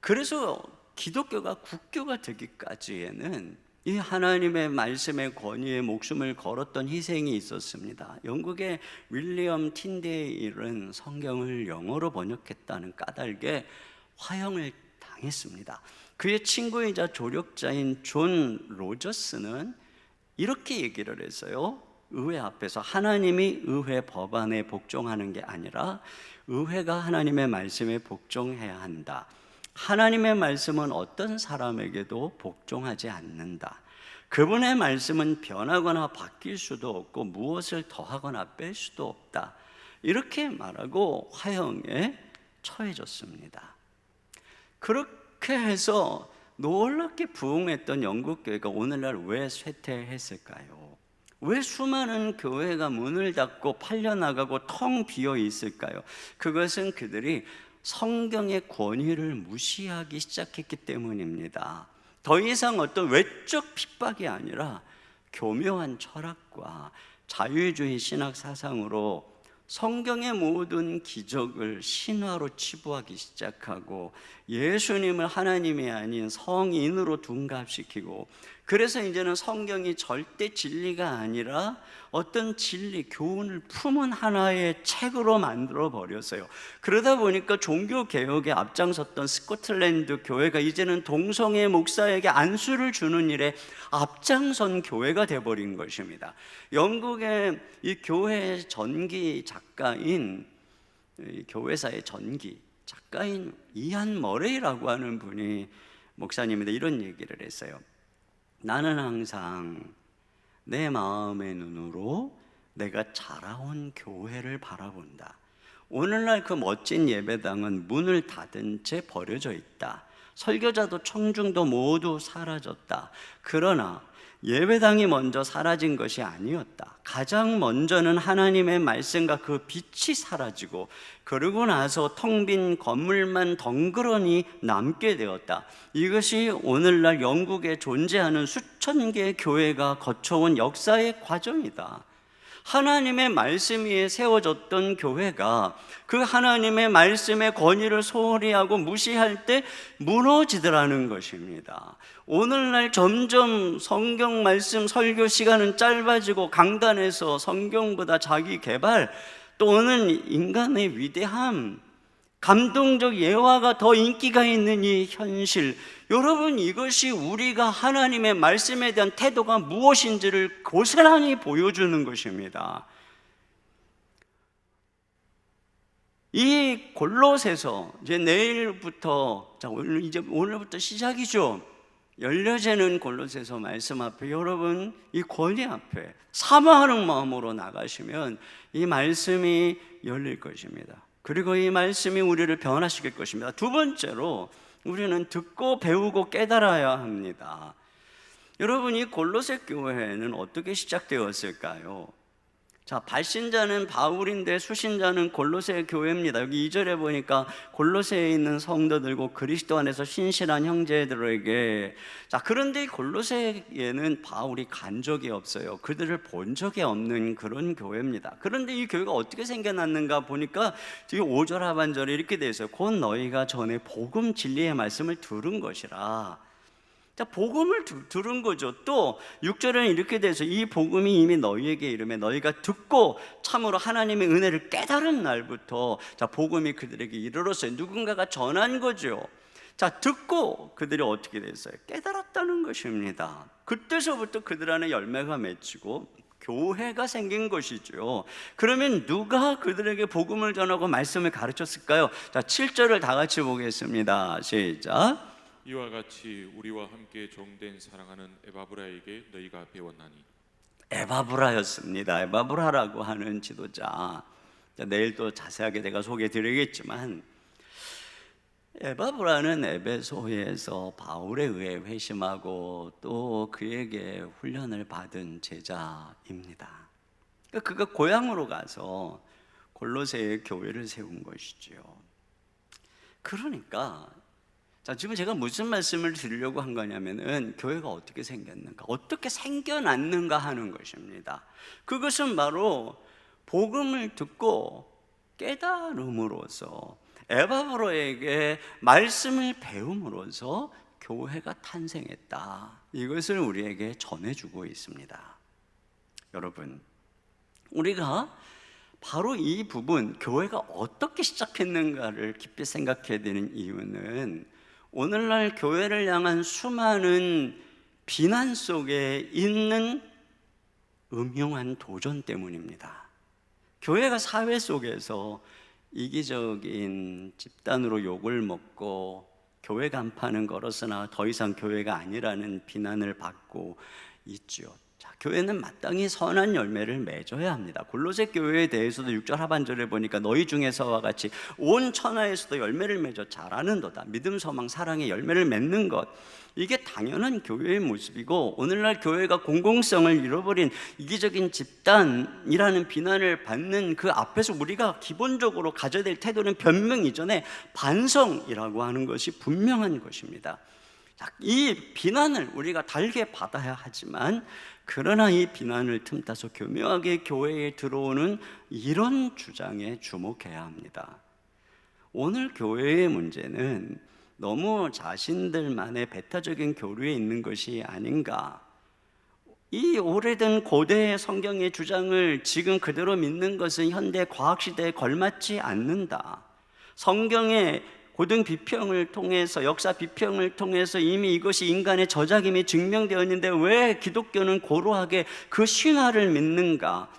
그래서 기독교가 국교가 되기까지에는 이 하나님의 말씀의 권위에 목숨을 걸었던 희생이 있었습니다. 영국의 윌리엄 틴데일은 성경을 영어로 번역했다는 까닭에 화형을 당했습니다. 그의 친구이자 조력자인 존 로저스는 이렇게 얘기를 했어요. 의회 앞에서 하나님이 의회 법안에 복종하는 게 아니라 의회가 하나님의 말씀에 복종해야 한다. 하나님의 말씀은 어떤 사람에게도 복종하지 않는다. 그분의 말씀은 변하거나 바뀔 수도 없고 무엇을 더하거나 뺄 수도 없다. 이렇게 말하고 화형에 처해졌습니다. 그렇게 해서 놀랍게 부흥했던 영국 교회가 오늘날 왜 쇠퇴했을까요? 왜 수많은 교회가 문을 닫고 팔려나가고 텅 비어 있을까요? 그것은 그들이 성경의 권위를 무시하기 시작했기 때문입니다. 더 이상 어떤 외적 핍박이 아니라 교묘한 철학과 자유주의 신학 사상으로 성경의 모든 기적을 신화로 치부하기 시작하고 예수님을 하나님이 아닌 성인으로 둔갑시키고, 그래서 이제는 성경이 절대 진리가 아니라 어떤 진리, 교훈을 품은 하나의 책으로 만들어 버렸어요. 그러다 보니까 종교개혁에 앞장섰던 스코틀랜드 교회가 이제는 동성애 목사에게 안수를 주는 일에 앞장선 교회가 되어버린 것입니다. 영국의 이 교회 전기 작가인, 교회사의 전기 작가인 이안 머레이라고 하는 분이 목사님인데 이런 얘기를 했어요. 나는 항상 내 마음의 눈으로 내가 자라온 교회를 바라본다. 오늘날 그 멋진 예배당은 문을 닫은 채 버려져 있다. 설교자도 청중도 모두 사라졌다. 그러나 예배당이 먼저 사라진 것이 아니었다. 가장 먼저는 하나님의 말씀과 그 빛이 사라지고, 그러고 나서 텅 빈 건물만 덩그러니 남게 되었다. 이것이 오늘날 영국에 존재하는 수천 개의 교회가 거쳐온 역사의 과정이다. 하나님의 말씀 위에 세워졌던 교회가 그 하나님의 말씀의 권위를 소홀히 하고 무시할 때 무너지더라는 것입니다. 오늘날 점점 성경 말씀 설교 시간은 짧아지고 강단에서 성경보다 자기 개발, 또 오는 인간의 위대함, 감동적 예화가 더 인기가 있는 이 현실, 여러분, 이것이 우리가 하나님의 말씀에 대한 태도가 무엇인지를 고스란히 보여주는 것입니다. 이 골로새서, 이제 내일부터, 오늘부터 시작이죠. 열려지는 골로새서 말씀 앞에 여러분, 이 권위 앞에 사모하는 마음으로 나가시면 이 말씀이 열릴 것입니다. 그리고 이 말씀이 우리를 변화시킬 것입니다. 두 번째로 우리는 듣고 배우고 깨달아야 합니다. 여러분, 이 골로새 교회는 어떻게 시작되었을까요? 자, 발신자는 바울인데 수신자는 골로새 교회입니다. 여기 2절에 보니까 골로새에 있는 성도들과 그리스도 안에서 신실한 형제들에게. 자, 그런데 골로새에는 바울이 간 적이 없어요. 그들을 본 적이 없는 그런 교회입니다. 그런데 이 교회가 어떻게 생겨났는가 보니까 뒤에 5절 하반절에 이렇게 되어 있어요. 곧 너희가 전에 복음 진리의 말씀을 들은 것이라. 자, 복음을 들은 거죠. 또 6절에는 이렇게 돼서 이 복음이 이미 너희에게 이르매 너희가 듣고 참으로 하나님의 은혜를 깨달은 날부터, 자, 복음이 그들에게 이르렀어요. 누군가가 전한 거죠. 자, 듣고 그들이 어떻게 됐어요? 깨달았다는 것입니다. 그때서부터 그들 안에 열매가 맺히고 교회가 생긴 것이죠. 그러면 누가 그들에게 복음을 전하고 말씀을 가르쳤을까요? 자, 7절을 다 같이 보겠습니다. 시작. 이와 같이 우리와 함께 종된 사랑하는 에바브라에게 너희가 배웠나니. 에바브라였습니다. 에바브라라고 하는 지도자. 내일 또 자세하게 제가 소개해드리겠지만, 에바브라는 에베소에서 바울에 의해 회심하고 또 그에게 훈련을 받은 제자입니다. 그가 고향으로 가서 골로새의 교회를 세운 것이죠. 그러니까 자, 지금 제가 무슨 말씀을 드리려고 한 거냐면은 교회가 어떻게 생겼는가, 어떻게 생겨났는가 하는 것입니다. 그것은 바로 복음을 듣고 깨달음으로써, 에바브로에게 말씀을 배움으로써 교회가 탄생했다. 이것을 우리에게 전해주고 있습니다. 여러분, 우리가 바로 이 부분, 교회가 어떻게 시작했는가를 깊이 생각해야 되는 이유는 오늘날 교회를 향한 수많은 비난 속에 있는 음흉한 도전 때문입니다. 교회가 사회 속에서 이기적인 집단으로 욕을 먹고 교회 간판은 걸었으나 더 이상 교회가 아니라는 비난을 받고 있죠. 자, 교회는 마땅히 선한 열매를 맺어야 합니다. 골로새 교회에 대해서도 6절 하반절에 보니까 너희 중에서와 같이 온 천하에서도 열매를 맺어 자라는도다. 믿음, 소망, 사랑의 열매를 맺는 것, 이게 당연한 교회의 모습이고, 오늘날 교회가 공공성을 잃어버린 이기적인 집단이라는 비난을 받는 그 앞에서 우리가 기본적으로 가져야 될 태도는 변명 이전에 반성이라고 하는 것이 분명한 것입니다. 이 비난을 우리가 달게 받아야 하지만, 그러나 이 비난을 틈타서 교묘하게 교회에 들어오는 이런 주장에 주목해야 합니다. 오늘 교회의 문제는 너무 자신들만의 배타적인 교류에 있는 것이 아닌가. 이 오래된 고대의 성경의 주장을 지금 그대로 믿는 것은 현대 과학시대에 걸맞지 않는다. 성경의 고등 비평을 통해서, 역사 비평을 통해서 이미 이것이 인간의 저작임이 증명되었는데 왜 기독교는 고루하게 그 신화를 믿는가?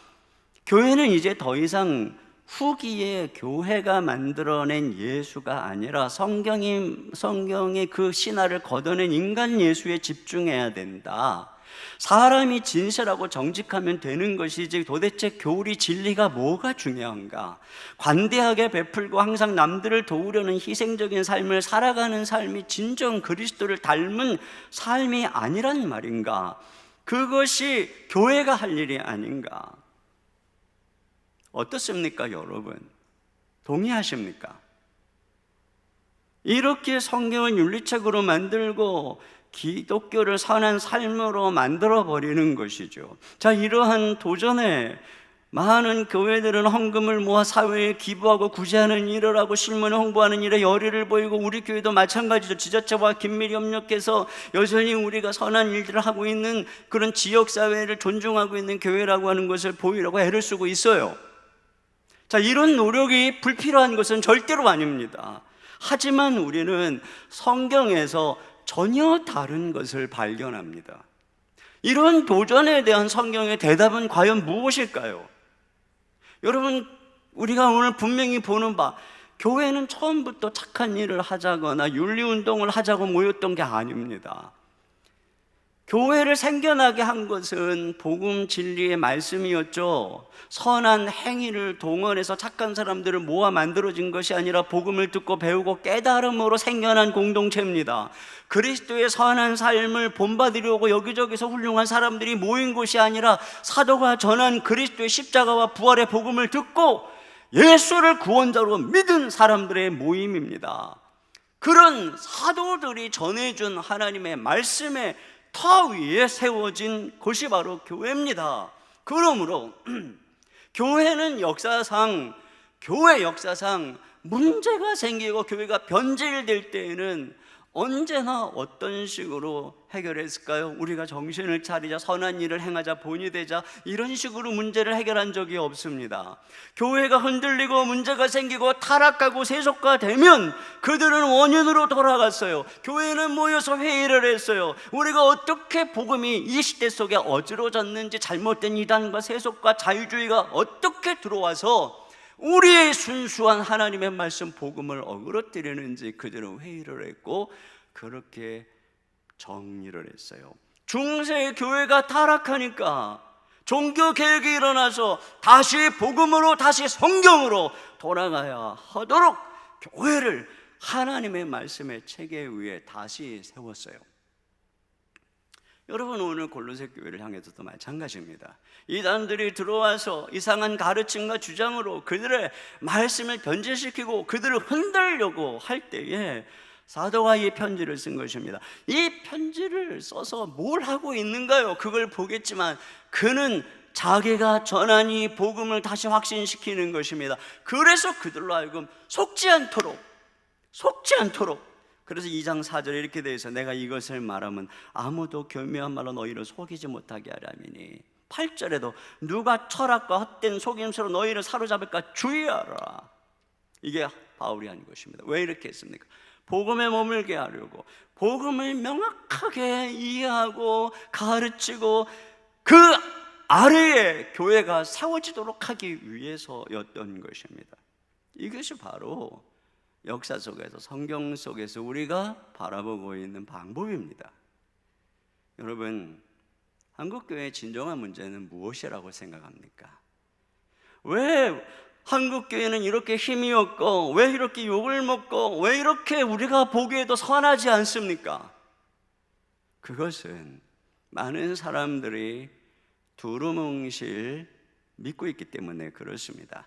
교회는 이제 더 이상 후기에 교회가 만들어낸 예수가 아니라 성경의 그 신화를 걷어낸 인간 예수에 집중해야 된다. 사람이 진실하고 정직하면 되는 것이지 도대체 교리 진리가 뭐가 중요한가? 관대하게 베풀고 항상 남들을 도우려는 희생적인 삶을 살아가는 삶이 진정 그리스도를 닮은 삶이 아니란 말인가? 그것이 교회가 할 일이 아닌가? 어떻습니까, 여러분? 동의하십니까? 이렇게 성경을 윤리책으로 만들고 기독교를 선한 삶으로 만들어버리는 것이죠. 자, 이러한 도전에 많은 교회들은 헌금을 모아 사회에 기부하고 구제하는 일을 하고 실문을 홍보하는 일에 열의를 보이고, 우리 교회도 마찬가지죠. 지자체와 긴밀히 협력해서 여전히 우리가 선한 일들을 하고 있는 그런 지역사회를 존중하고 있는 교회라고 하는 것을 보이려고 애를 쓰고 있어요. 자, 이런 노력이 불필요한 것은 절대로 아닙니다. 하지만 우리는 성경에서 전혀 다른 것을 발견합니다. 이런 도전에 대한 성경의 대답은 과연 무엇일까요? 여러분, 우리가 오늘 분명히 보는 바, 교회는 처음부터 착한 일을 하자거나 윤리운동을 하자고 모였던 게 아닙니다. 교회를 생겨나게 한 것은 복음 진리의 말씀이었죠. 선한 행위를 동원해서 착한 사람들을 모아 만들어진 것이 아니라 복음을 듣고 배우고 깨달음으로 생겨난 공동체입니다. 그리스도의 선한 삶을 본받으려고 여기저기서 훌륭한 사람들이 모인 곳이 아니라 사도가 전한 그리스도의 십자가와 부활의 복음을 듣고 예수를 구원자로 믿은 사람들의 모임입니다. 그런 사도들이 전해준 하나님의 말씀의 터 위에 세워진 곳이 바로 교회입니다. 그러므로 교회는 교회 역사상 문제가 생기고 교회가 변질될 때에는 언제나 어떤 식으로 해결했을까요? 우리가 정신을 차리자, 선한 일을 행하자, 본이 되자, 이런 식으로 문제를 해결한 적이 없습니다. 교회가 흔들리고 문제가 생기고 타락하고 세속화되면 그들은 원인으로 돌아갔어요. 교회는 모여서 회의를 했어요. 우리가 어떻게 복음이 이 시대 속에 어지러졌는지, 잘못된 이단과 세속과 자유주의가 어떻게 들어와서 우리의 순수한 하나님의 말씀 복음을 어그러뜨리는지 그들은 회의를 했고 그렇게 정리를 했어요. 중세 교회가 타락하니까 종교개혁이 일어나서 다시 복음으로, 다시 성경으로 돌아가야 하도록 교회를 하나님의 말씀의 체계 위에 다시 세웠어요. 여러분, 오늘 골로새 교회를 향해서도 마찬가지입니다. 이단들이 들어와서 이상한 가르침과 주장으로 그들의 말씀을 변질시키고 그들을 흔들려고 할 때에 사도가 이 편지를 쓴 것입니다. 이 편지를 써서 뭘 하고 있는가요? 그걸 보겠지만 그는 자기가 전한 이 복음을 다시 확신시키는 것입니다. 그래서 그들로 하여금 속지 않도록 그래서 2장 4절에 이렇게 되어 있어. 내가 이것을 말하면 아무도 교묘한 말로 너희를 속이지 못하게 하라미니. 8절에도 누가 철학과 헛된 속임수로 너희를 사로잡을까 주의하라. 이게 바울이 한 것입니다. 왜 이렇게 했습니까? 복음에 머물게 하려고, 복음을 명확하게 이해하고 가르치고 그 아래에 교회가 세워지도록 하기 위해서였던 것입니다. 이것이 바로 역사 속에서, 성경 속에서 우리가 바라보고 있는 방법입니다. 여러분, 한국교회의 진정한 문제는 무엇이라고 생각합니까? 왜 한국교회는 이렇게 힘이 없고, 왜 이렇게 욕을 먹고, 왜 이렇게 우리가 보기에도 선하지 않습니까? 그것은 많은 사람들이 두루뭉실 믿고 있기 때문에 그렇습니다.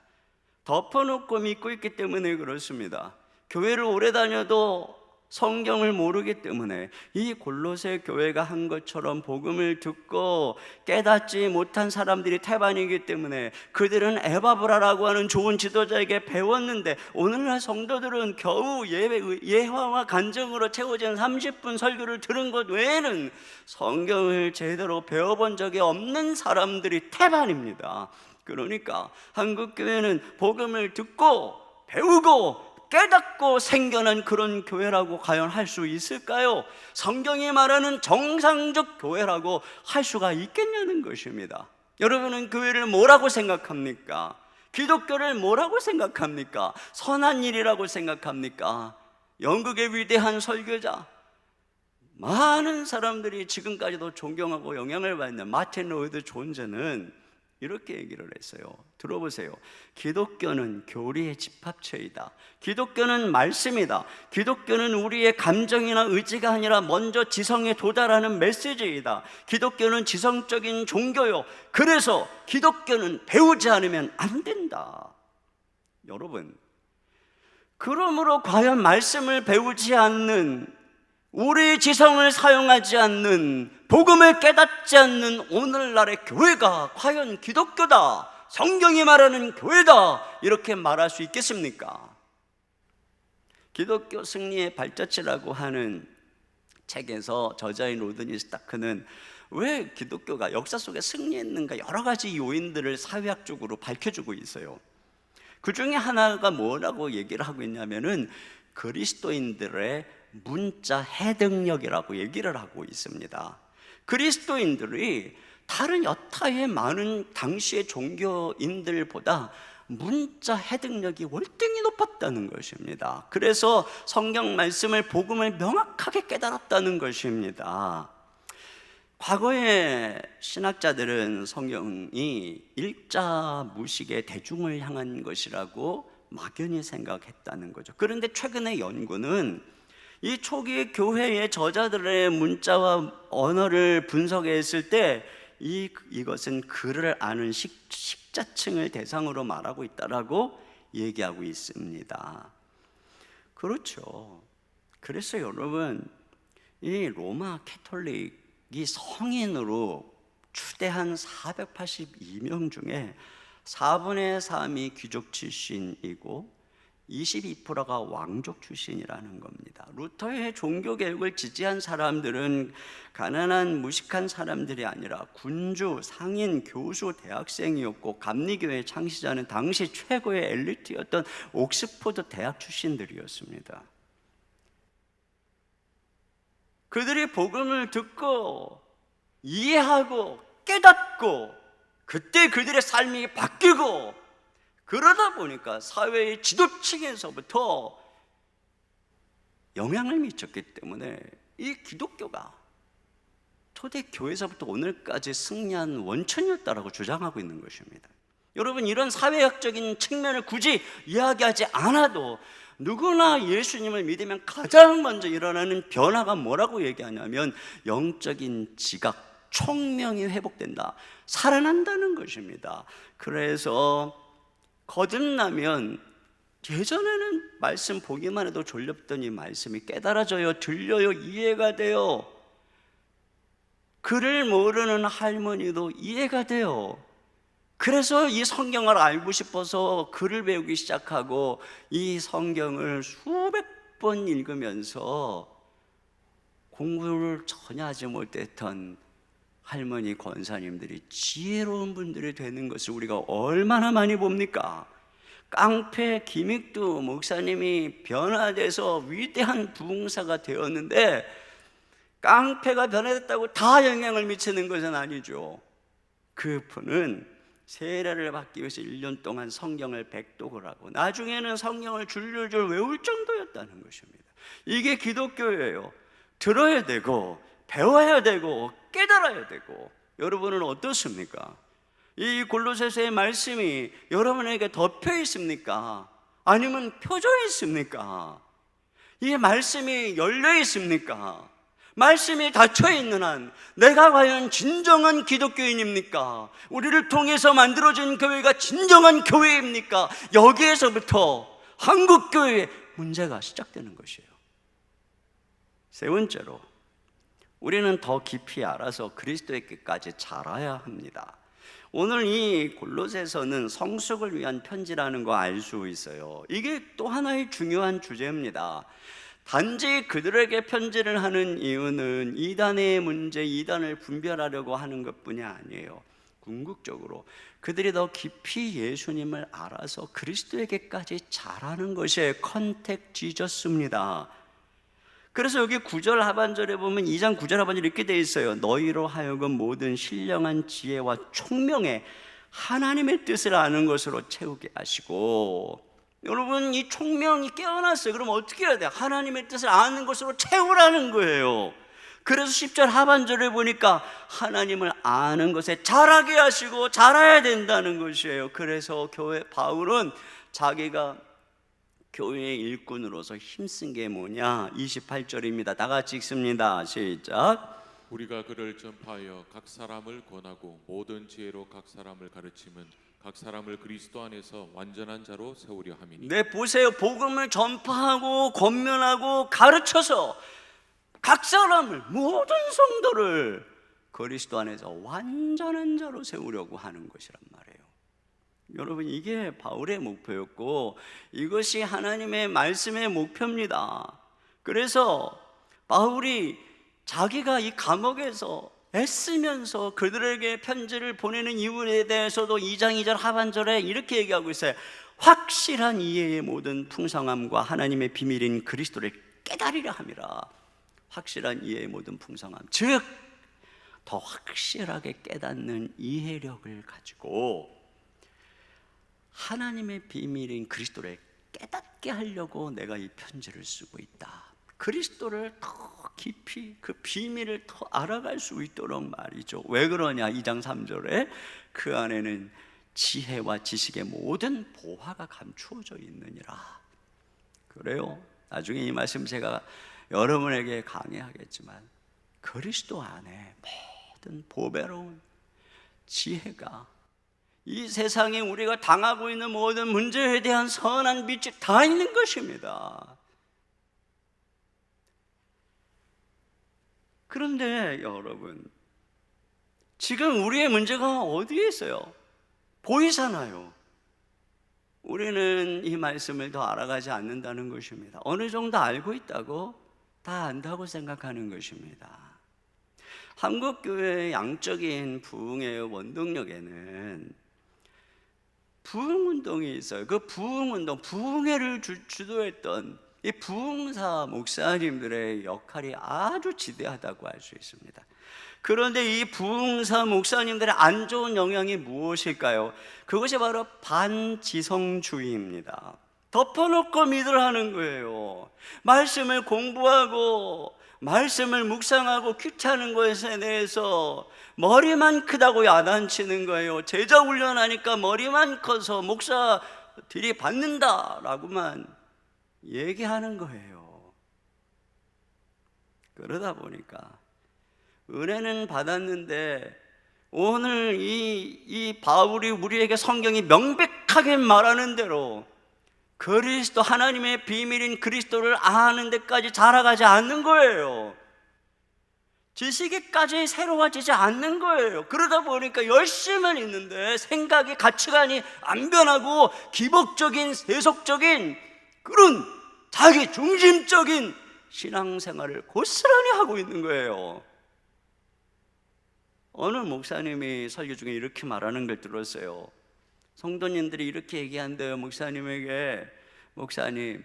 덮어놓고 믿고 있기 때문에 그렇습니다. 교회를 오래 다녀도 성경을 모르기 때문에 이 골로새 교회가 한 것처럼 복음을 듣고 깨닫지 못한 사람들이 태반이기 때문에 그들은 에바브라라고 하는 좋은 지도자에게 배웠는데, 오늘날 성도들은 겨우 예화와 간증으로 채워진 30분 설교를 들은 것 외에는 성경을 제대로 배워본 적이 없는 사람들이 태반입니다. 그러니까 한국교회는 복음을 듣고 배우고 깨닫고 생겨난 그런 교회라고 과연 할 수 있을까요? 성경이 말하는 정상적 교회라고 할 수가 있겠냐는 것입니다. 여러분은 교회를 뭐라고 생각합니까? 기독교를 뭐라고 생각합니까? 선한 일이라고 생각합니까? 영국의 위대한 설교자, 많은 사람들이 지금까지도 존경하고 영향을 받는 마틴 로이드 존즈는 이렇게 얘기를 했어요. 들어보세요. 기독교는 교리의 집합체이다. 기독교는 말씀이다. 기독교는 우리의 감정이나 의지가 아니라 먼저 지성에 도달하는 메시지이다. 기독교는 지성적인 종교요. 그래서 기독교는 배우지 않으면 안 된다. 여러분, 그러므로 과연 말씀을 배우지 않는, 우리의 지성을 사용하지 않는, 복음을 깨닫지 않는 오늘날의 교회가 과연 기독교다, 성경이 말하는 교회다, 이렇게 말할 수 있겠습니까? 기독교 승리의 발자취라고 하는 책에서 저자인 로드니 스타크는 왜 기독교가 역사 속에 승리했는가 여러 가지 요인들을 사회학적으로 밝혀주고 있어요. 그 중에 하나가 뭐라고 얘기를 하고 있냐면은 그리스도인들의 문자 해득력이라고 얘기를 하고 있습니다. 그리스도인들이 다른 여타의 많은 당시의 종교인들보다 문자 해득력이 월등히 높았다는 것입니다. 그래서 성경 말씀을, 복음을 명확하게 깨달았다는 것입니다. 과거의 신학자들은 성경이 일자무식의 대중을 향한 것이라고 막연히 생각했다는 거죠. 그런데 최근의 연구는 이 초기 교회의 저자들의 문자와 언어를 분석했을 때 이것은 글을 아는 식자층을 대상으로 말하고 있다라고 얘기하고 있습니다. 그렇죠. 그래서 여러분, 이 로마 캐톨릭이 성인으로 추대한 482명 중에 4분의 3이 귀족 출신이고 22%가 왕족 출신이라는 겁니다. 루터의 종교개혁을 지지한 사람들은 가난한 무식한 사람들이 아니라 군주, 상인, 교수, 대학생이었고, 감리교회 창시자는 당시 최고의 엘리트였던 옥스포드 대학 출신들이었습니다. 그들이 복음을 듣고 이해하고 깨닫고 그때 그들의 삶이 바뀌고, 그러다 보니까 사회의 지도층에서부터 영향을 미쳤기 때문에 이 기독교가 초대교회에서부터 오늘까지 승리한 원천이었다라고 주장하고 있는 것입니다. 여러분, 이런 사회학적인 측면을 굳이 이야기하지 않아도 누구나 예수님을 믿으면 가장 먼저 일어나는 변화가 뭐라고 얘기하냐면 영적인 지각, 총명이 회복된다, 살아난다는 것입니다. 그래서 거듭나면 예전에는 말씀 보기만 해도 졸렸던 이 말씀이 깨달아져요, 들려요, 이해가 돼요. 글을 모르는 할머니도 이해가 돼요. 그래서 이 성경을 알고 싶어서 글을 배우기 시작하고 이 성경을 수백 번 읽으면서 공부를 전혀 하지 못했던 할머니 권사님들이 지혜로운 분들이 되는 것을 우리가 얼마나 많이 봅니까? 깡패 김익두 목사님이 변화돼서 위대한 부흥사가 되었는데, 깡패가 변화됐다고 다 영향을 미치는 것은 아니죠. 그분은 세례를 받기 위해서 1년 동안 성경을 백독을 하고 나중에는 성경을 줄줄줄 외울 정도였다는 것입니다. 이게 기독교예요. 들어야 되고 배워야 되고 깨달아야 되고. 여러분은 어떻습니까? 이 골로새서의 말씀이 여러분에게 덮여 있습니까? 아니면 펴져 있습니까? 이 말씀이 열려 있습니까? 말씀이 닫혀 있는 한 내가 과연 진정한 기독교인입니까? 우리를 통해서 만들어진 교회가 진정한 교회입니까? 여기에서부터 한국교회의 문제가 시작되는 것이에요. 세 번째로, 우리는 더 깊이 알아서 그리스도에게까지 자라야 합니다. 오늘 이 골로새서는 성숙을 위한 편지라는 거 알 수 있어요. 이게 또 하나의 중요한 주제입니다. 단지 그들에게 편지를 하는 이유는 이단의 문제, 이단을 분별하려고 하는 것뿐이 아니에요. 궁극적으로 그들이 더 깊이 예수님을 알아서 그리스도에게까지 자라는 것이 컨택 지저스입니다. 그래서 여기 9절 하반절에 보면 2장 9절 하반절에 이렇게 되어 있어요. 너희로 하여금 모든 신령한 지혜와 총명에 하나님의 뜻을 아는 것으로 채우게 하시고. 여러분, 이 총명이 깨어났어요. 그럼 어떻게 해야 돼요? 하나님의 뜻을 아는 것으로 채우라는 거예요. 그래서 10절 하반절에 보니까 하나님을 아는 것에 자라게 하시고 자라야 된다는 것이에요. 그래서 바울은 자기가 교회의 일꾼으로서 힘쓴 게 뭐냐? 28절입니다. 다 같이 읽습니다. 시작. 우리가 그를 전파하여 각 사람을 권하고 모든 지혜로 각 사람을 가르치면 각 사람을 그리스도 안에서 완전한 자로 세우려 함이니. 네, 보세요. 복음을 전파하고 권면하고 가르쳐서 각 사람을, 모든 성도를 그리스도 안에서 완전한 자로 세우려고 하는 것이란 말이에요. 여러분, 이게 바울의 목표였고 이것이 하나님의 말씀의 목표입니다. 그래서 바울이 자기가 이 감옥에서 애쓰면서 그들에게 편지를 보내는 이유에 대해서도 2장 2절 하반절에 이렇게 얘기하고 있어요. 확실한 이해의 모든 풍성함과 하나님의 비밀인 그리스도를 깨달으려 함이라. 확실한 이해의 모든 풍성함, 즉 더 확실하게 깨닫는 이해력을 가지고 하나님의 비밀인 그리스도를 깨닫게 하려고 내가 이 편지를 쓰고 있다. 그리스도를 더 깊이, 그 비밀을 더 알아갈 수 있도록 말이죠. 왜 그러냐? 2장 3절에 그 안에는 지혜와 지식의 모든 보화가 감추어져 있느니라. 그래요. 나중에 이 말씀 제가 여러분에게 강의하겠지만 그리스도 안에 모든 보배로운 지혜가, 이 세상에 우리가 당하고 있는 모든 문제에 대한 선한 빛이 다 있는 것입니다. 그런데 여러분, 지금 우리의 문제가 어디에 있어요? 보이잖아요. 우리는 이 말씀을 더 알아가지 않는다는 것입니다. 어느 정도 알고 있다고 다 안다고 생각하는 것입니다. 한국교회의 양적인 부흥의 원동력에는 부흥운동이 있어요. 그 부흥운동, 부흥회를 주도했던 이 부흥사 목사님들의 역할이 아주 지대하다고 할 수 있습니다. 그런데 이 부흥사 목사님들의 안 좋은 영향이 무엇일까요? 그것이 바로 반지성주의입니다. 덮어놓고 믿으라는 거예요. 말씀을 공부하고 말씀을 묵상하고 큐티하는 것에 대해서 머리만 크다고 야단치는 거예요. 제자 훈련하니까 머리만 커서 목사 들이받는다라고만 얘기하는 거예요. 그러다 보니까 은혜는 받았는데 오늘 이 바울이 우리에게 성경이 명백하게 말하는 대로 그리스도, 하나님의 비밀인 그리스도를 아는 데까지 자라가지 않는 거예요. 지식에까지 새로워지지 않는 거예요. 그러다 보니까 열심은 있는데 생각이, 가치관이 안 변하고 기복적인, 세속적인 그런 자기 중심적인 신앙생활을 고스란히 하고 있는 거예요. 어느 목사님이 설교 중에 이렇게 말하는 걸 들었어요. 성도님들이 이렇게 얘기한대요. 목사님에게, 목사님,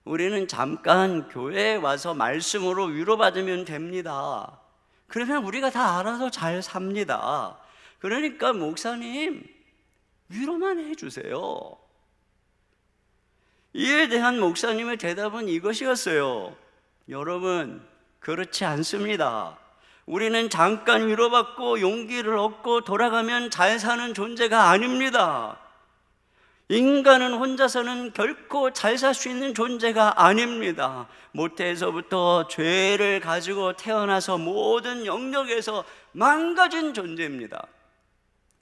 우리는 잠깐 교회에 와서 말씀으로 위로받으면 됩니다. 그러면 우리가 다 알아서 잘 삽니다. 그러니까 목사님, 위로만 해주세요. 이에 대한 목사님의 대답은 이것이었어요. 여러분, 그렇지 않습니다. 우리는 잠깐 위로받고 용기를 얻고 돌아가면 잘 사는 존재가 아닙니다. 인간은 혼자서는 결코 잘 살 수 있는 존재가 아닙니다. 모태에서부터 죄를 가지고 태어나서 모든 영역에서 망가진 존재입니다.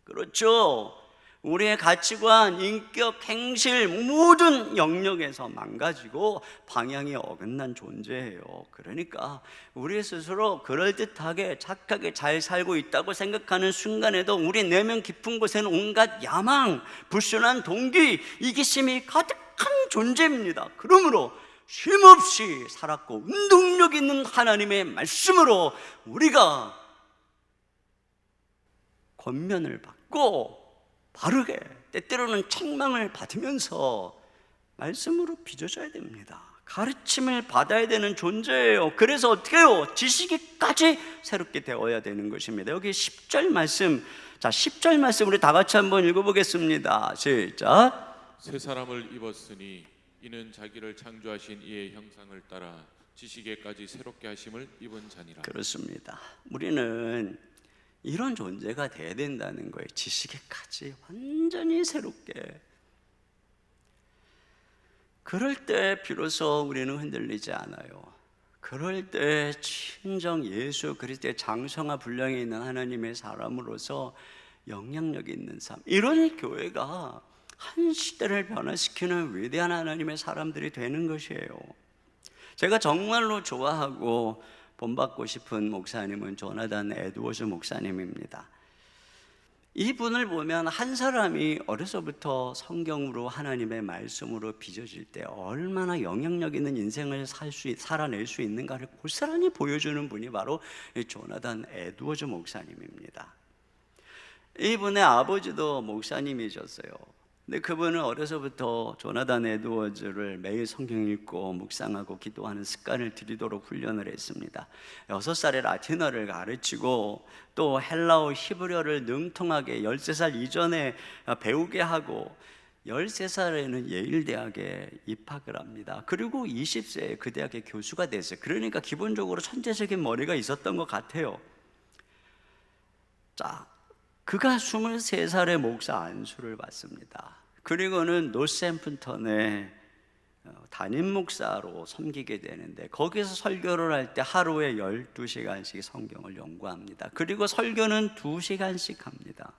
그렇죠? 우리의 가치관, 인격, 행실 모든 영역에서 망가지고 방향이 어긋난 존재예요. 그러니까 우리 스스로 그럴듯하게 착하게 잘 살고 있다고 생각하는 순간에도 우리 내면 깊은 곳에는 온갖 야망, 불순한 동기, 이기심이 가득한 존재입니다. 그러므로 쉼없이 살았고 운동력 있는 하나님의 말씀으로 우리가 권면을 받고 바르게, 때때로는 책망을 받으면서 말씀으로 빚어져야 됩니다. 가르침을 받아야 되는 존재예요. 그래서 어떻게 해요? 지식이까지 새롭게 되어야 되는 것입니다. 여기 10절 말씀, 자 10절 말씀 우리 다 같이 한번 읽어보겠습니다. 시작. 새 사람을 입었으니 이는 자기를 창조하신 이의 형상을 따라 지식에까지 새롭게 하심을 입은 자니라. 그렇습니다. 우리는 이런 존재가 돼야 된다는 거예요. 지식에까지 완전히 새롭게. 그럴 때 비로소 우리는 흔들리지 않아요. 그럴 때 친정 예수 그리스도의 장성화 분량에 있는 하나님의 사람으로서 영향력 있는 삶, 이런 교회가 한 시대를 변화시키는 위대한 하나님의 사람들이 되는 것이에요. 제가 정말로 좋아하고 본받고 싶은 목사님은 조나단 에드워즈 목사님입니다. 이분을 보면 한 사람이 어려서부터 성경으로 하나님의 말씀으로 빚어질 때 얼마나 영향력 있는 인생을 살아낼 수 있는가를 고스란히 보여주는 분이 바로 조나단 에드워즈 목사님입니다. 이분의 아버지도 목사님이셨어요. 근데 그분은 어려서부터 조나단 에드워즈를 매일 성경 읽고 묵상하고 기도하는 습관을 들이도록 훈련을 했습니다. 6살에 라틴어를 가르치고 또 헬라어 히브리어를 능통하게 13살 이전에 배우게 하고 13살에는 예일대학에 입학을 합니다. 그리고 20세에 그 대학의 교수가 됐어요. 그러니까 기본적으로 천재적인 머리가 있었던 것 같아요. 자, 그가 23살에 목사 안수를 받습니다. 그리고는 노샘프턴에 담임 목사로 섬기게 되는데 거기서 설교를 할 때 하루에 12시간씩 성경을 연구합니다. 그리고 설교는 2시간씩 합니다.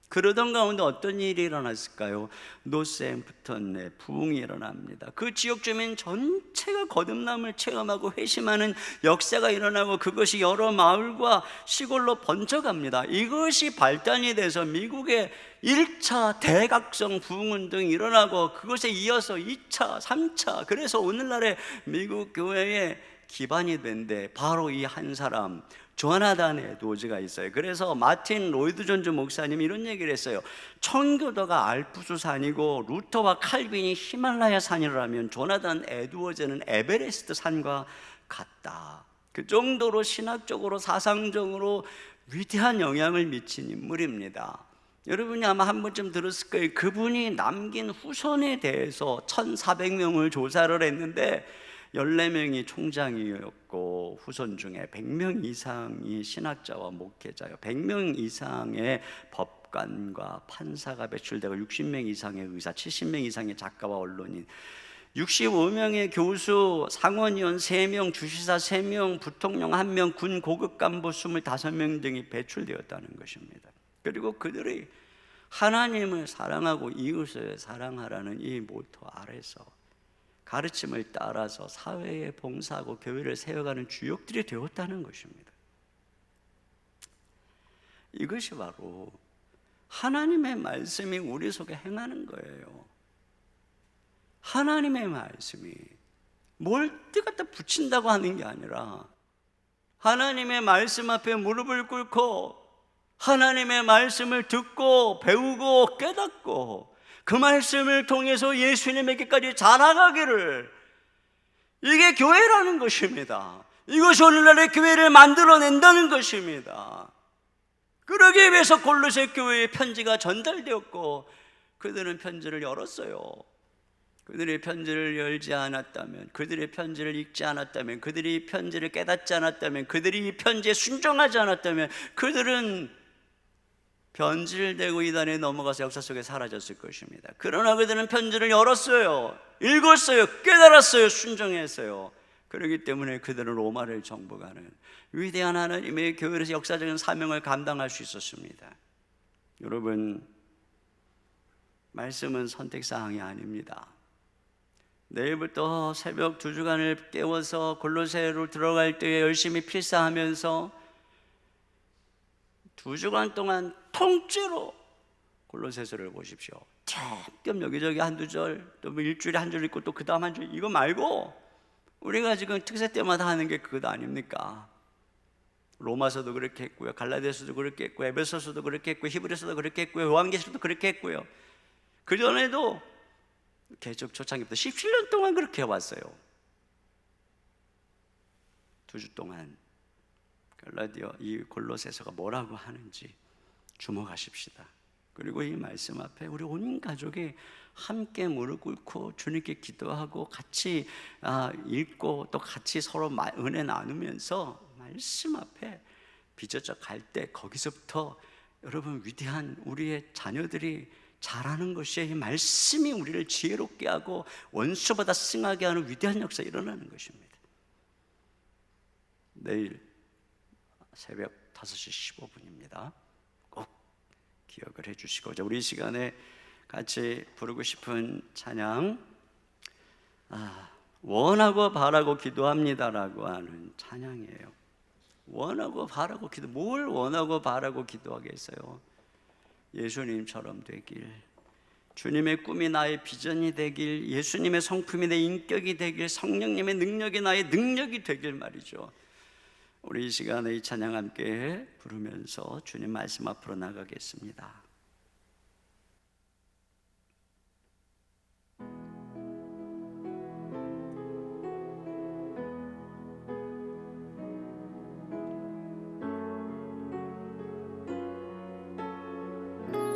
그러던 가운데 어떤 일이 일어났을까요? 노샘프턴에 부흥이 일어납니다. 그 지역 주민 전체가 거듭남을 체험하고 회심하는 역사가 일어나고 그것이 여러 마을과 시골로 번져갑니다. 이것이 발단이 돼서 미국의 1차 대각성 부흥운동이 일어나고 그것에 이어서 2차, 3차, 그래서 오늘날의 미국 교회의 기반이 된데 바로 이 한 사람 조나단 에드워즈가 있어요. 그래서 마틴 로이드 존즈 목사님이 이런 얘기를 했어요. 청교도가 알프스 산이고 루터와 칼빈이 히말라야 산이라면 조나단 에드워즈는 에베레스트 산과 같다. 그 정도로 신학적으로 사상적으로 위대한 영향을 미친 인물입니다. 여러분이 아마 한 번쯤 들었을 거예요. 그분이 남긴 후손에 대해서 1400명을 조사를 했는데 14명이 총장이었고 후손 중에 100명 이상이 신학자와 목회자요, 100명 이상의 법관과 판사가 배출되고 60명 이상의 의사, 70명 이상의 작가와 언론인, 65명의 교수, 상원의원 3명, 주지사 3명, 부통령 1명, 군 고급 간부 25명 등이 배출되었다는 것입니다. 그리고 그들이 하나님을 사랑하고 이웃을 사랑하라는 이 모토 아래서 가르침을 따라서 사회에 봉사하고 교회를 세워가는 주역들이 되었다는 것입니다. 이것이 바로 하나님의 말씀이 우리 속에 행하는 거예요. 하나님의 말씀이 뭘 갖다 붙인다고 하는 게 아니라 하나님의 말씀 앞에 무릎을 꿇고 하나님의 말씀을 듣고 배우고 깨닫고 그 말씀을 통해서 예수님에게까지 자라가기를, 이게 교회라는 것입니다. 이것이 오늘날의 교회를 만들어낸다는 것입니다. 그러기 위해서 골로새 교회의 편지가 전달되었고, 그들은 편지를 열었어요. 그들의 편지를 열지 않았다면, 그들의 편지를 읽지 않았다면, 그들이 편지를 깨닫지 않았다면, 그들이 이 편지에 순종하지 않았다면 그들은 변질되고 이단에 넘어가서 역사 속에 사라졌을 것입니다. 그러나 그들은 편지를 열었어요. 읽었어요. 깨달았어요. 순종했어요. 그렇기 때문에 그들은 로마를 정복하는 위대한 하나님의 교회에서 역사적인 사명을 감당할 수 있었습니다. 여러분, 말씀은 선택사항이 아닙니다. 내일부터 새벽 2주간을 깨워서 골로새로 들어갈 때에 열심히 필사하면서 2주간 동안 통째로 골로새서를 보십시오. 띄엄띄엄 여기저기 한두 절, 또 뭐 일주일에 한 절 읽고 또 그 다음 한 절, 이거 말고 우리가 지금 특세 때마다 하는 게 그것 아닙니까? 로마서도 그렇게 했고요, 갈라디아서도 그렇게 했고요, 에베소서도 그렇게 했고요, 히브리서도 그렇게 했고요, 요한계시록도 그렇게 했고요. 그 전에도 개척 초창기부터 17년 동안 그렇게 해왔어요. 2주 동안 이 골로새서가 뭐라고 하는지 주목하십시다. 그리고 이 말씀 앞에 우리 온 가족이 함께 무릎 꿇고 주님께 기도하고 같이 읽고 또 같이 서로 은혜 나누면서 말씀 앞에 비저쩍 갈 때, 거기서부터 여러분 위대한 우리의 자녀들이 잘하는 것이 이 말씀이 우리를 지혜롭게 하고 원수보다 승하게 하는 위대한 역사가 일어나는 것입니다. 내일 새벽 5시 15분입니다. 꼭 기억을 해주시고, 우리 이 시간에 같이 부르고 싶은 찬양, 원하고 바라고 기도합니다라고 하는 찬양이에요. 원하고 바라고 기도, 뭘 원하고 바라고 기도하겠어요? 예수님처럼 되길, 주님의 꿈이 나의 비전이 되길, 예수님의 성품이 내 인격이 되길, 성령님의 능력이 나의 능력이 되길 말이죠. 우리 이 시간에 이 찬양 함께 부르면서 주님 말씀 앞으로 나가겠습니다.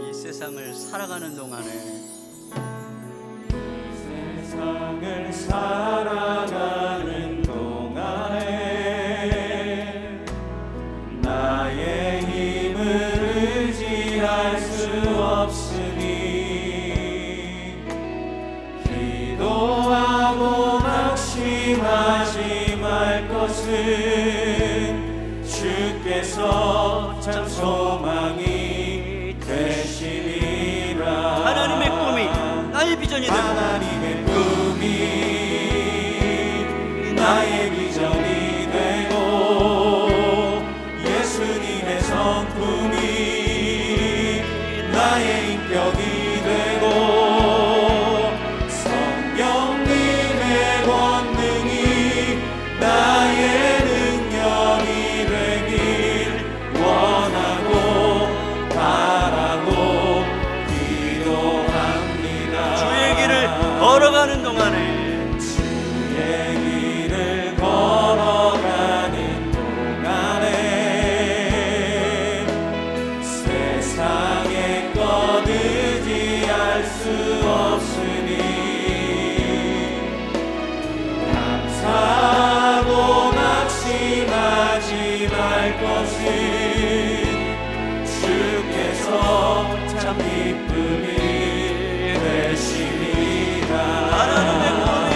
이 세상을 살아가는 동안에, 세상을 살아가는 동안에 나의 힘을 의지할 수 없으니 기도하고 낙심하지 말 것은 주께서 참 소망이 되시리라. 하나님의 꿈이 나의 비전이 되고, 하나님의 꿈이 나의 비전이 되고, 예수님의 성품이 나의 인격이 되고, 성령님의 권능이 나의 능력이 되길 원하고 바라고 기도합니다. 주의 길을 걸어가는 동안에, 주의 길을 걸어가는 동안에 세상의 것 의지할 수 없으니 감사하고 낙심하지 말 것은 주께서 참 기쁨이 되시리라. 하나님의 꿈이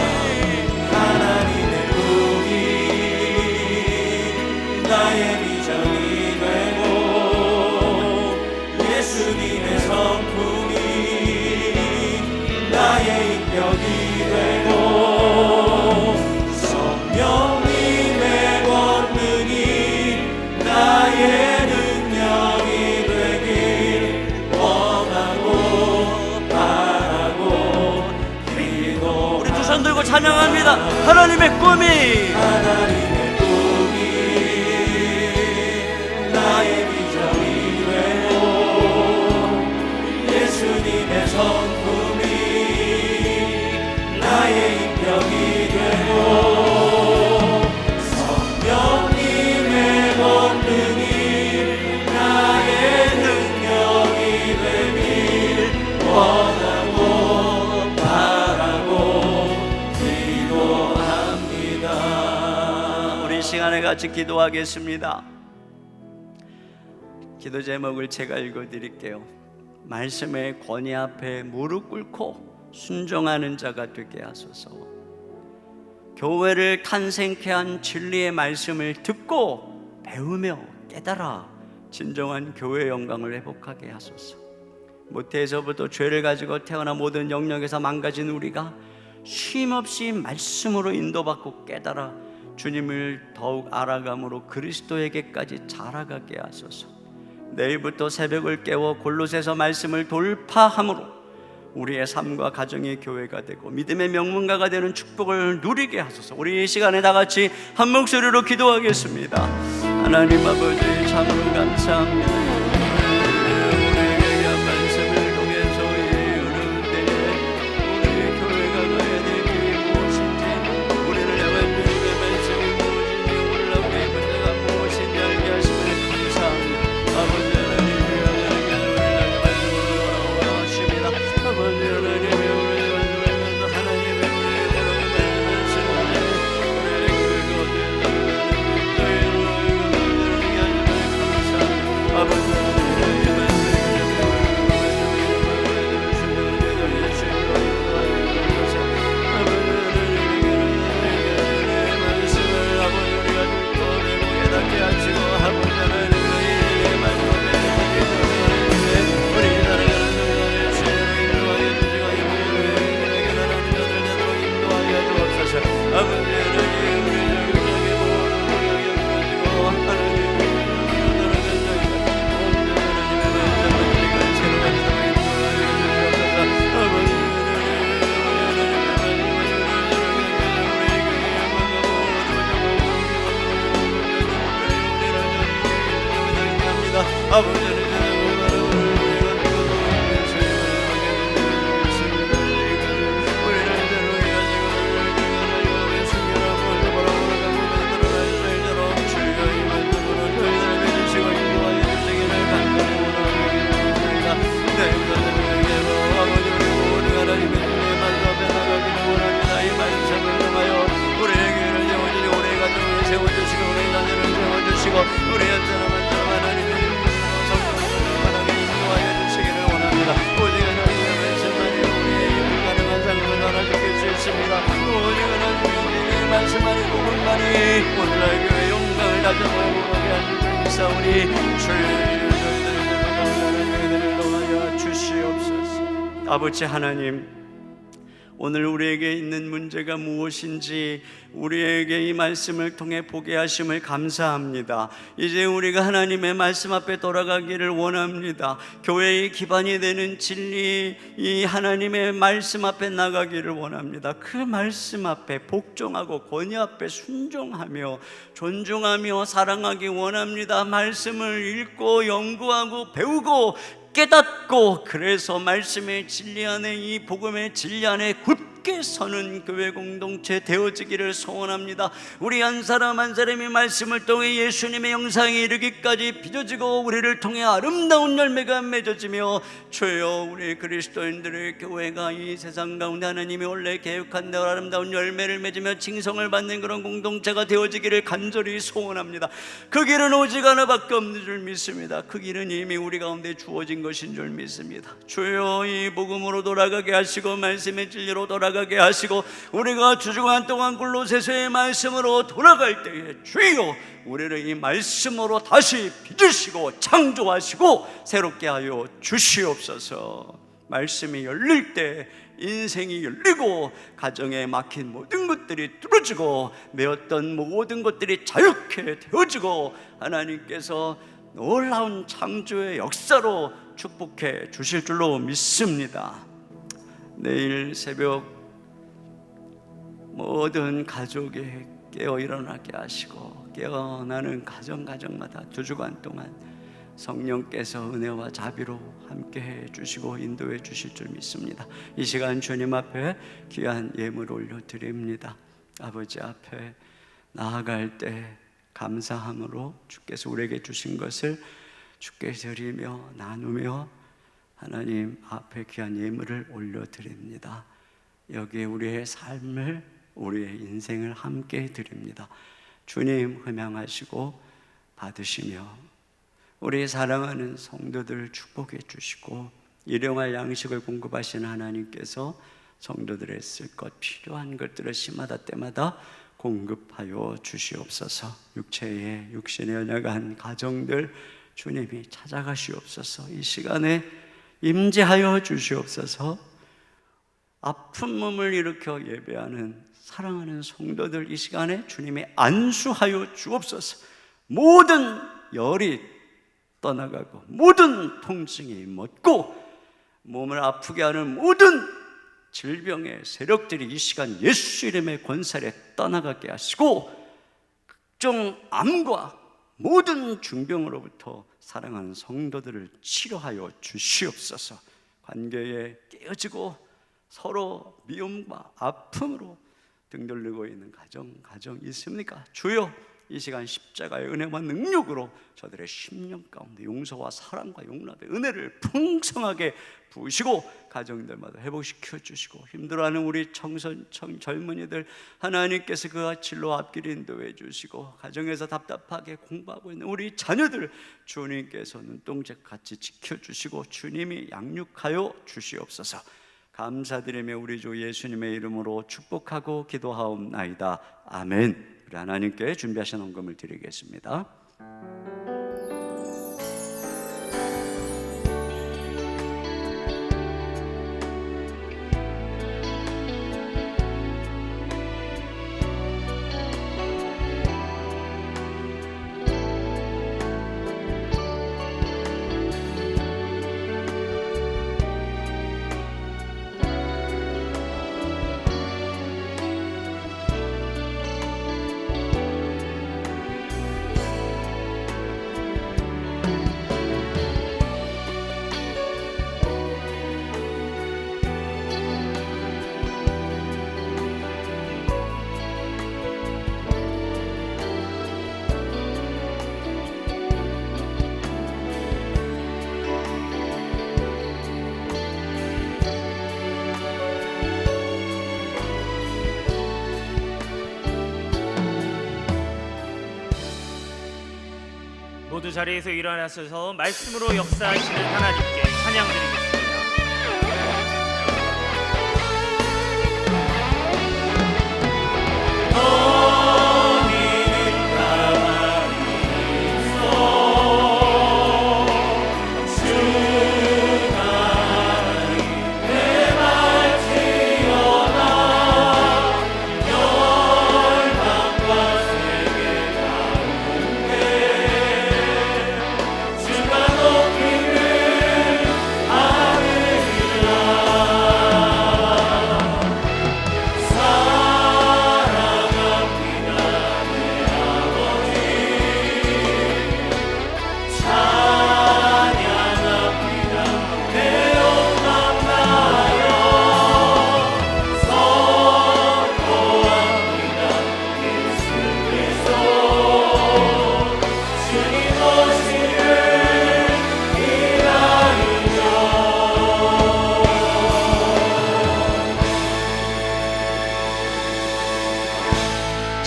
합니다. 하나님의 꿈이 나의 비전이 되고 예수님의 성품이 나의 인격이 되고 성령님의 권능이 나의 능력이 되길 원하고 바라고 기도합니다. 우리 시간에 같이 기도하겠습니다. 기도 제목을 제가 읽어드릴게요. 말씀의 권위 앞에 무릎 꿇고 순종하는 자가 되게 하소서. 교회를 탄생케 한 진리의 말씀을 듣고 배우며 깨달아 진정한 교회의 영광을 회복하게 하소서. 모태에서부터 죄를 가지고 태어나 모든 영역에서 망가진 우리가 쉼없이 말씀으로 인도받고 깨달아 주님을 더욱 알아감으로 그리스도에게까지 자라가게 하소서. 내일부터 새벽을 깨워 골로새서 말씀을 돌파함으로 우리의 삶과 가정의 교회가 되고 믿음의 명문가가 되는 축복을 누리게 하소서. 우리 이 시간에 다 같이 한 목소리로 기도하겠습니다. 하나님 아버지, 참으로 감사합니다. 우리에게 한 말씀을 통해서 이 어려운 때에 우리 교회가 가야 될 길이 무엇인지, 우리를 향한 주님의 말씀이 무엇인지, 오늘 우리의 문제가 무엇인지 알게 하심을 감사합니다. 아버지 하나님이 우리에게 말씀을 원하십니다. 아버지 하나님이 우리에게 말씀하면서 하나님의 우리에게 말씀을 아버지 아버지 하나님, 오늘 우리에게 있는 문제가 무엇인지 우리에게 이 말씀을 통해 보게 하심을 감사합니다. 이제 우리가 하나님의 말씀 앞에 돌아가기를 원합니다. 교회의 기반이 되는 진리, 이 하나님의 말씀 앞에 나가기를 원합니다. 그 말씀 앞에 복종하고 권위 앞에 순종하며 존중하며 사랑하기 원합니다. 말씀을 읽고 연구하고 배우고 깨닫고, 그래서 말씀의 진리 안에, 이 복음의 진리 안에 굳게 서는 교회 공동체 되어지기를 소원합니다. 우리 한 사람 한 사람이 말씀을 통해 예수님의 영상에 이르기까지 빚어지고 우리를 통해 아름다운 열매가 맺어지며, 주여 우리 그리스도인들의 교회가 이 세상 가운데 하나님이 원래 계획한 대로 아름다운 열매를 맺으며 칭송을 받는 그런 공동체가 되어지기를 간절히 소원합니다. 그 길은 오직 하나밖에 없는 줄 믿습니다. 그 길은 이미 우리 가운데 주어진 것인 줄 믿습니다. 주여 이 복음으로 돌아가게 하시고 말씀의 진리로 돌아가게 하시고, 우리가 주중한 동안 골로새서의 말씀으로 돌아갈 때에 주여 우리를 이 말씀으로 다시 빚으시고 창조하시고 새롭게 하여 주시옵소서. 말씀이 열릴 때 인생이 열리고 가정에 막힌 모든 것들이 뚫어지고 메었던 모든 것들이 자유케 되어지고 하나님께서 놀라운 창조의 역사로 축복해 주실 줄로 믿습니다. 내일 새벽 모든 가족에 깨어 일어나게 하시고 깨어나는 가정마다 2주간 동안 성령께서 은혜와 자비로 함께해 주시고 인도해 주실 줄 믿습니다. 이 시간 주님 앞에 귀한 예물 올려드립니다. 아버지 앞에 나아갈 때 감사함으로 주께서 우리에게 주신 것을 주께 드리며 나누며 하나님 앞에 귀한 예물을 올려드립니다. 여기에 우리의 삶을, 우리의 인생을 함께 드립니다. 주님 흠양하시고 받으시며 우리 사랑하는 성도들 축복해 주시고 일용할 양식을 공급하시는 하나님께서 성도들의 쓸 것 필요한 것들을 시마다 때마다 공급하여 주시옵소서. 육신에 연약한 가정들 주님이 찾아가시옵소서. 이 시간에 임재하여 주시옵소서. 아픈 몸을 일으켜 예배하는 사랑하는 성도들 이 시간에 주님이 안수하여 주옵소서. 모든 열이 떠나가고 모든 통증이 멎고 몸을 아프게 하는 모든 질병의 세력들이 이 시간 예수 이름의 권세에 떠나가게 하시고 각종 암과 모든 중병으로부터 사랑하는 성도들을 치료하여 주시옵소서. 관계에 깨어지고 서로 미움과 아픔으로 등 돌리고 있는 가정 있습니까? 주여, 이 시간 십자가의 은혜와 능력으로 저들의 심령 가운데 용서와 사랑과 용납의 은혜를 풍성하게 부으시고 가정들마다 회복시켜 주시고 힘들어하는 우리 젊은이들 하나님께서 그가 진로 앞길 인도해 주시고 가정에서 답답하게 공부하고 있는 우리 자녀들 주님께서 눈동자같이 지켜주시고 주님이 양육하여 주시옵소서. 감사드리며 우리 주 예수님의 이름으로 축복하고 기도하옵나이다. 아멘. 우리 하나님께 준비하신 헌금을 드리겠습니다. 모두 자리에서 일어나셔서 말씀으로 역사하시는 하나님께 찬양드리겠습니다.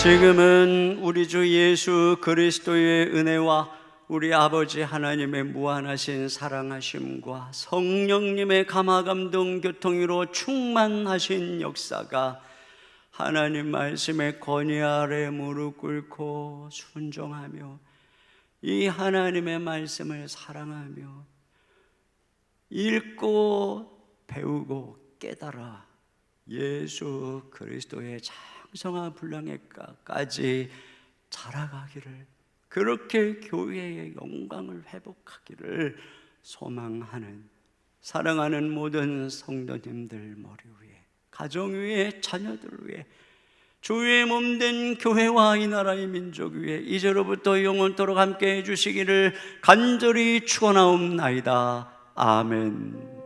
지금은 우리 주 예수 그리스도의 은혜와 우리 아버지 하나님의 무한하신 사랑하심과 성령님의 감화감동 교통으로 충만하신 역사가 하나님 말씀의 권위 아래 무릎 꿇고 순종하며 이 하나님의 말씀을 사랑하며 읽고 배우고 깨달아 예수 그리스도의 장성한 분량에까지 자라가기를, 그렇게 교회의 영광을 회복하기를 소망하는 사랑하는 모든 성도님들 머리 위에, 가정 위에, 자녀들 위에 주의 몸된 교회와 이 나라의 민족 위에 이제로부터 영원토록 함께 해주시기를 간절히 축원하옵나이다. 아멘.